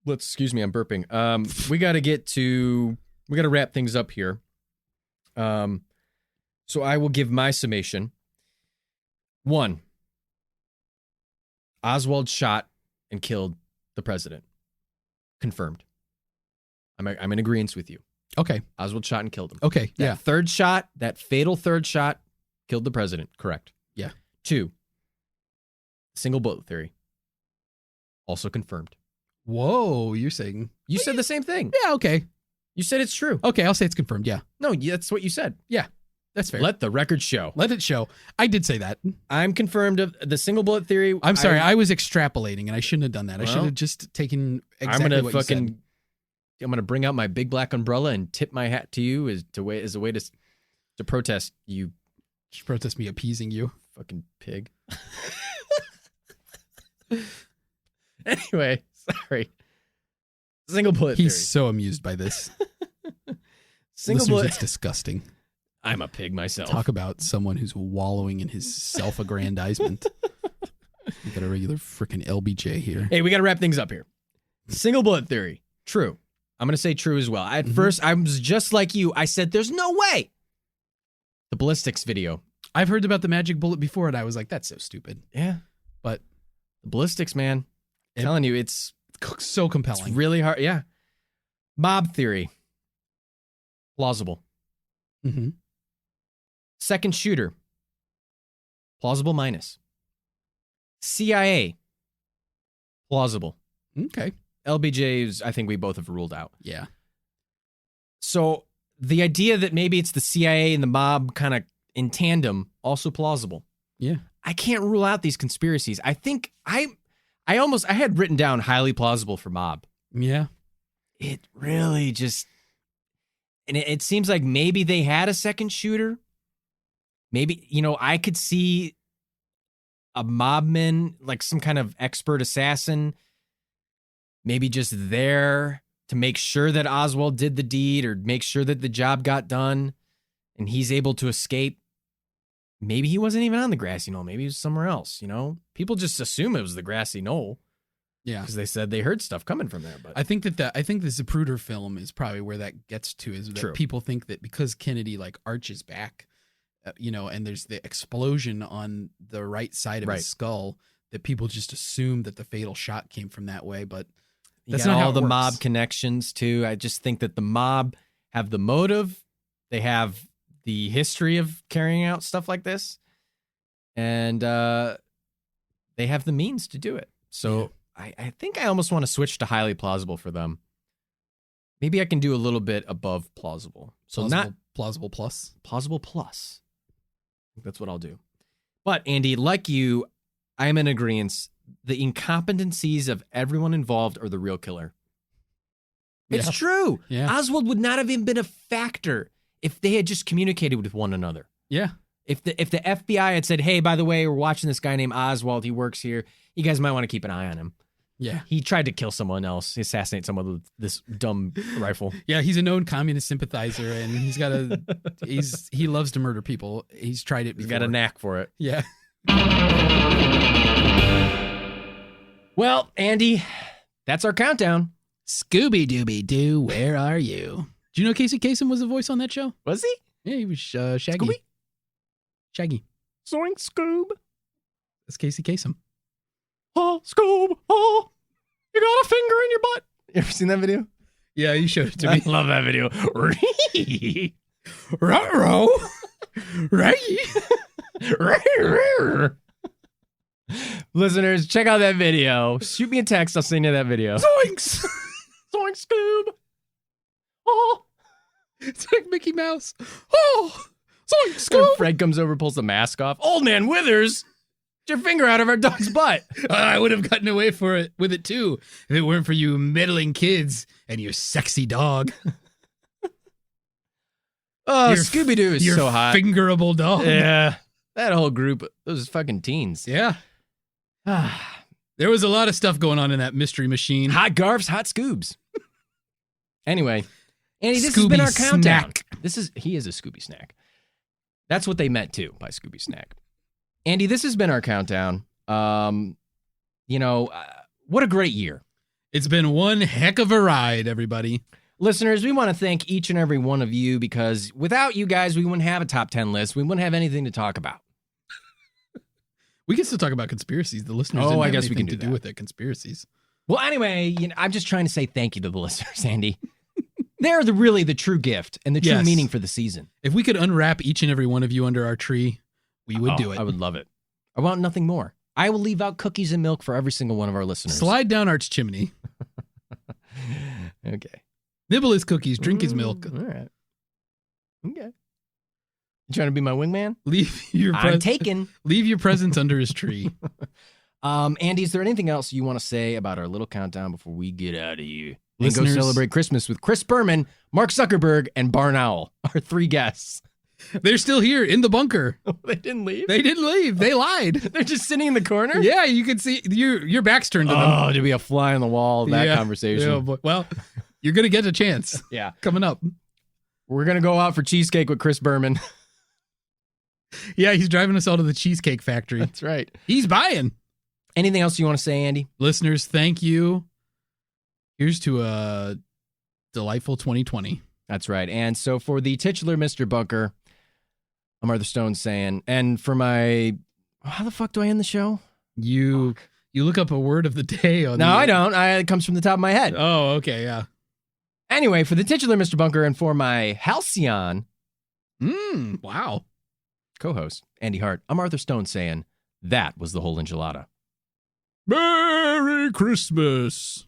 Excuse me, I'm burping. We got to wrap things up here. So I will give my summation. 1, Oswald shot and killed the president. Confirmed. I'm in agreement with you. Okay. Oswald shot and killed him. Okay. That third shot, that fatal third shot, killed the president. Correct. Yeah. 2, single bullet theory. Also confirmed. Whoa, you're saying... You said the same thing. Yeah, okay. You said it's true. Okay, I'll say it's confirmed, yeah. No, that's what you said. Yeah, that's fair. Let the record show. Let it show. I did say that. I'm confirmed of the single bullet theory. I'm sorry, I was extrapolating, and I shouldn't have done that. I should have just taken exactly what you said. I'm going to bring out my big black umbrella and tip my hat to you as a way to protest you. Just protest me appeasing you. Fucking pig. Anyway, sorry. Single bullet theory. He's so amused by this. Single Listeners, bullet. it's disgusting. I'm a pig myself. Talk about someone who's wallowing in his self-aggrandizement. You got a regular freaking LBJ here. Hey, we got to wrap things up here. Single bullet theory. True. I'm going to say true as well. At first, I was just like you. I said, there's no way. The ballistics video. I've heard about the magic bullet before, and I was like, that's so stupid. Yeah. But the ballistics, man. I'm telling you, it's so compelling. It's really hard. Yeah. Mob theory. Plausible. Mm-hmm. Second shooter. Plausible minus. CIA. Plausible. Okay. LBJ's, I think we both have ruled out. Yeah. So the idea that maybe it's the CIA and the mob kind of in tandem, also plausible. Yeah. I can't rule out these conspiracies. I think I had written down highly plausible for mob. Yeah. It really just, and it seems like maybe they had a second shooter. Maybe, I could see a mobman, like some kind of expert assassin, maybe just there to make sure that Oswald did the deed or make sure that the job got done and he's able to escape. Maybe he wasn't even on the grassy knoll. Maybe he was somewhere else, People just assume it was the grassy knoll. Yeah. Because they said they heard stuff coming from there. But I think the Zapruder film is probably where that gets to, is that True. People think that because Kennedy arches back, and there's the explosion on the right side of his skull, that people just assume that the fatal shot came from that way. But that's not how all it the works. mob connections too. I just think that the mob have the motive. They have the history of carrying out stuff like this, and they have the means to do it. So I think I almost want to switch to highly plausible for them. Maybe I can do a little bit above plausible. So not plausible plus. Plausible plus. I think that's what I'll do. But Andy, like you, I'm in agreement. The incompetencies of everyone involved are the real killer. It's true. Yeah. Oswald would not have even been a factor if they had just communicated with one another. Yeah. If the FBI had said, hey, by the way, we're watching this guy named Oswald. He works here. You guys might want to keep an eye on him. Yeah. He tried to kill someone else, assassinate someone with this dumb rifle. Yeah, he's a known communist sympathizer, and he loves to murder people. He's tried it before. He's got a knack for it. Yeah. Well, Andy, that's our countdown. Scooby-Dooby-Doo, where are you? Do you know Casey Kasem was the voice on that show? Was he? Yeah, he was Shaggy. Scooby? Shaggy. Zoink, Scoob. That's Casey Kasem. Oh, Scoob. Oh, you got a finger in your butt. You ever seen that video? Yeah, you showed it to me. I love that video. Ruh-roh. Listeners, check out that video. Shoot me a text. I'll send you that video. Zoinks! Zoink, Scoob. Oh. It's like Mickey Mouse. Oh! Zoink, When Scoob! Fred comes over, pulls the mask off. Old man Withers, get your finger out of our dog's butt. I would have gotten away with it too if it weren't for you meddling kids and your sexy dog. Oh, Your Scooby-Doo is your so hot. fingerable dog. Yeah. That whole group, those fucking teens. Yeah. There was a lot of stuff going on in that mystery machine. Hot Garfs, hot Scoobs. Anyway, Andy, this has been our countdown. Snack. He is a Scooby snack. That's what they meant too by Scooby snack. Andy, this has been our countdown. What a great year. It's been one heck of a ride, everybody. Listeners, we want to thank each and every one of you because without you guys, we wouldn't have a top 10 list. We wouldn't have anything to talk about. We can still talk about conspiracies. The listeners Oh, didn't I have guess we anything can to do do that. with their conspiracies. Well, anyway, I'm just trying to say thank you to the listeners, Andy. They're really the true gift and the true Yes. meaning for the season. If we could unwrap each and every one of you under our tree, we would do it. I would love it. I want nothing more. I will leave out cookies and milk for every single one of our listeners. Slide down Art's chimney. Okay. Nibble his cookies, drink his milk. All right. Okay. You trying to be my wingman? Leave your I'm taken. Leave your presents under his tree. Andy, is there anything else you want to say about our little countdown before we get out of here? And go Listeners- celebrate Christmas with Chris Berman, Mark Zuckerberg, and Barn Owl, our 3 guests. They're still here in the bunker. They didn't leave? They didn't leave. They lied. They're just sitting in the corner? Yeah, you can see your back's turned to them. Oh, to be a fly on the wall of that Yeah. conversation. Yeah, boy. Well, you're going to get a chance Yeah. coming up. We're going to go out for cheesecake with Chris Berman. Yeah, he's driving us all to the Cheesecake Factory. That's right. He's buying. Anything else you want to say, Andy? Listeners, thank you. Here's to a delightful 2020. That's right. And so for the titular Mr. Bunker, I'm Arthur Stone saying, and for my, how the fuck do I end the show? You look up a word of the day on No, the, I don't. It comes from the top of my head. Oh, okay, yeah. Anyway, for the titular Mr. Bunker and for my halcyon Wow. co-host, Andy Hart, I'm Arthur Stone saying, that was the whole enchilada. Merry Christmas.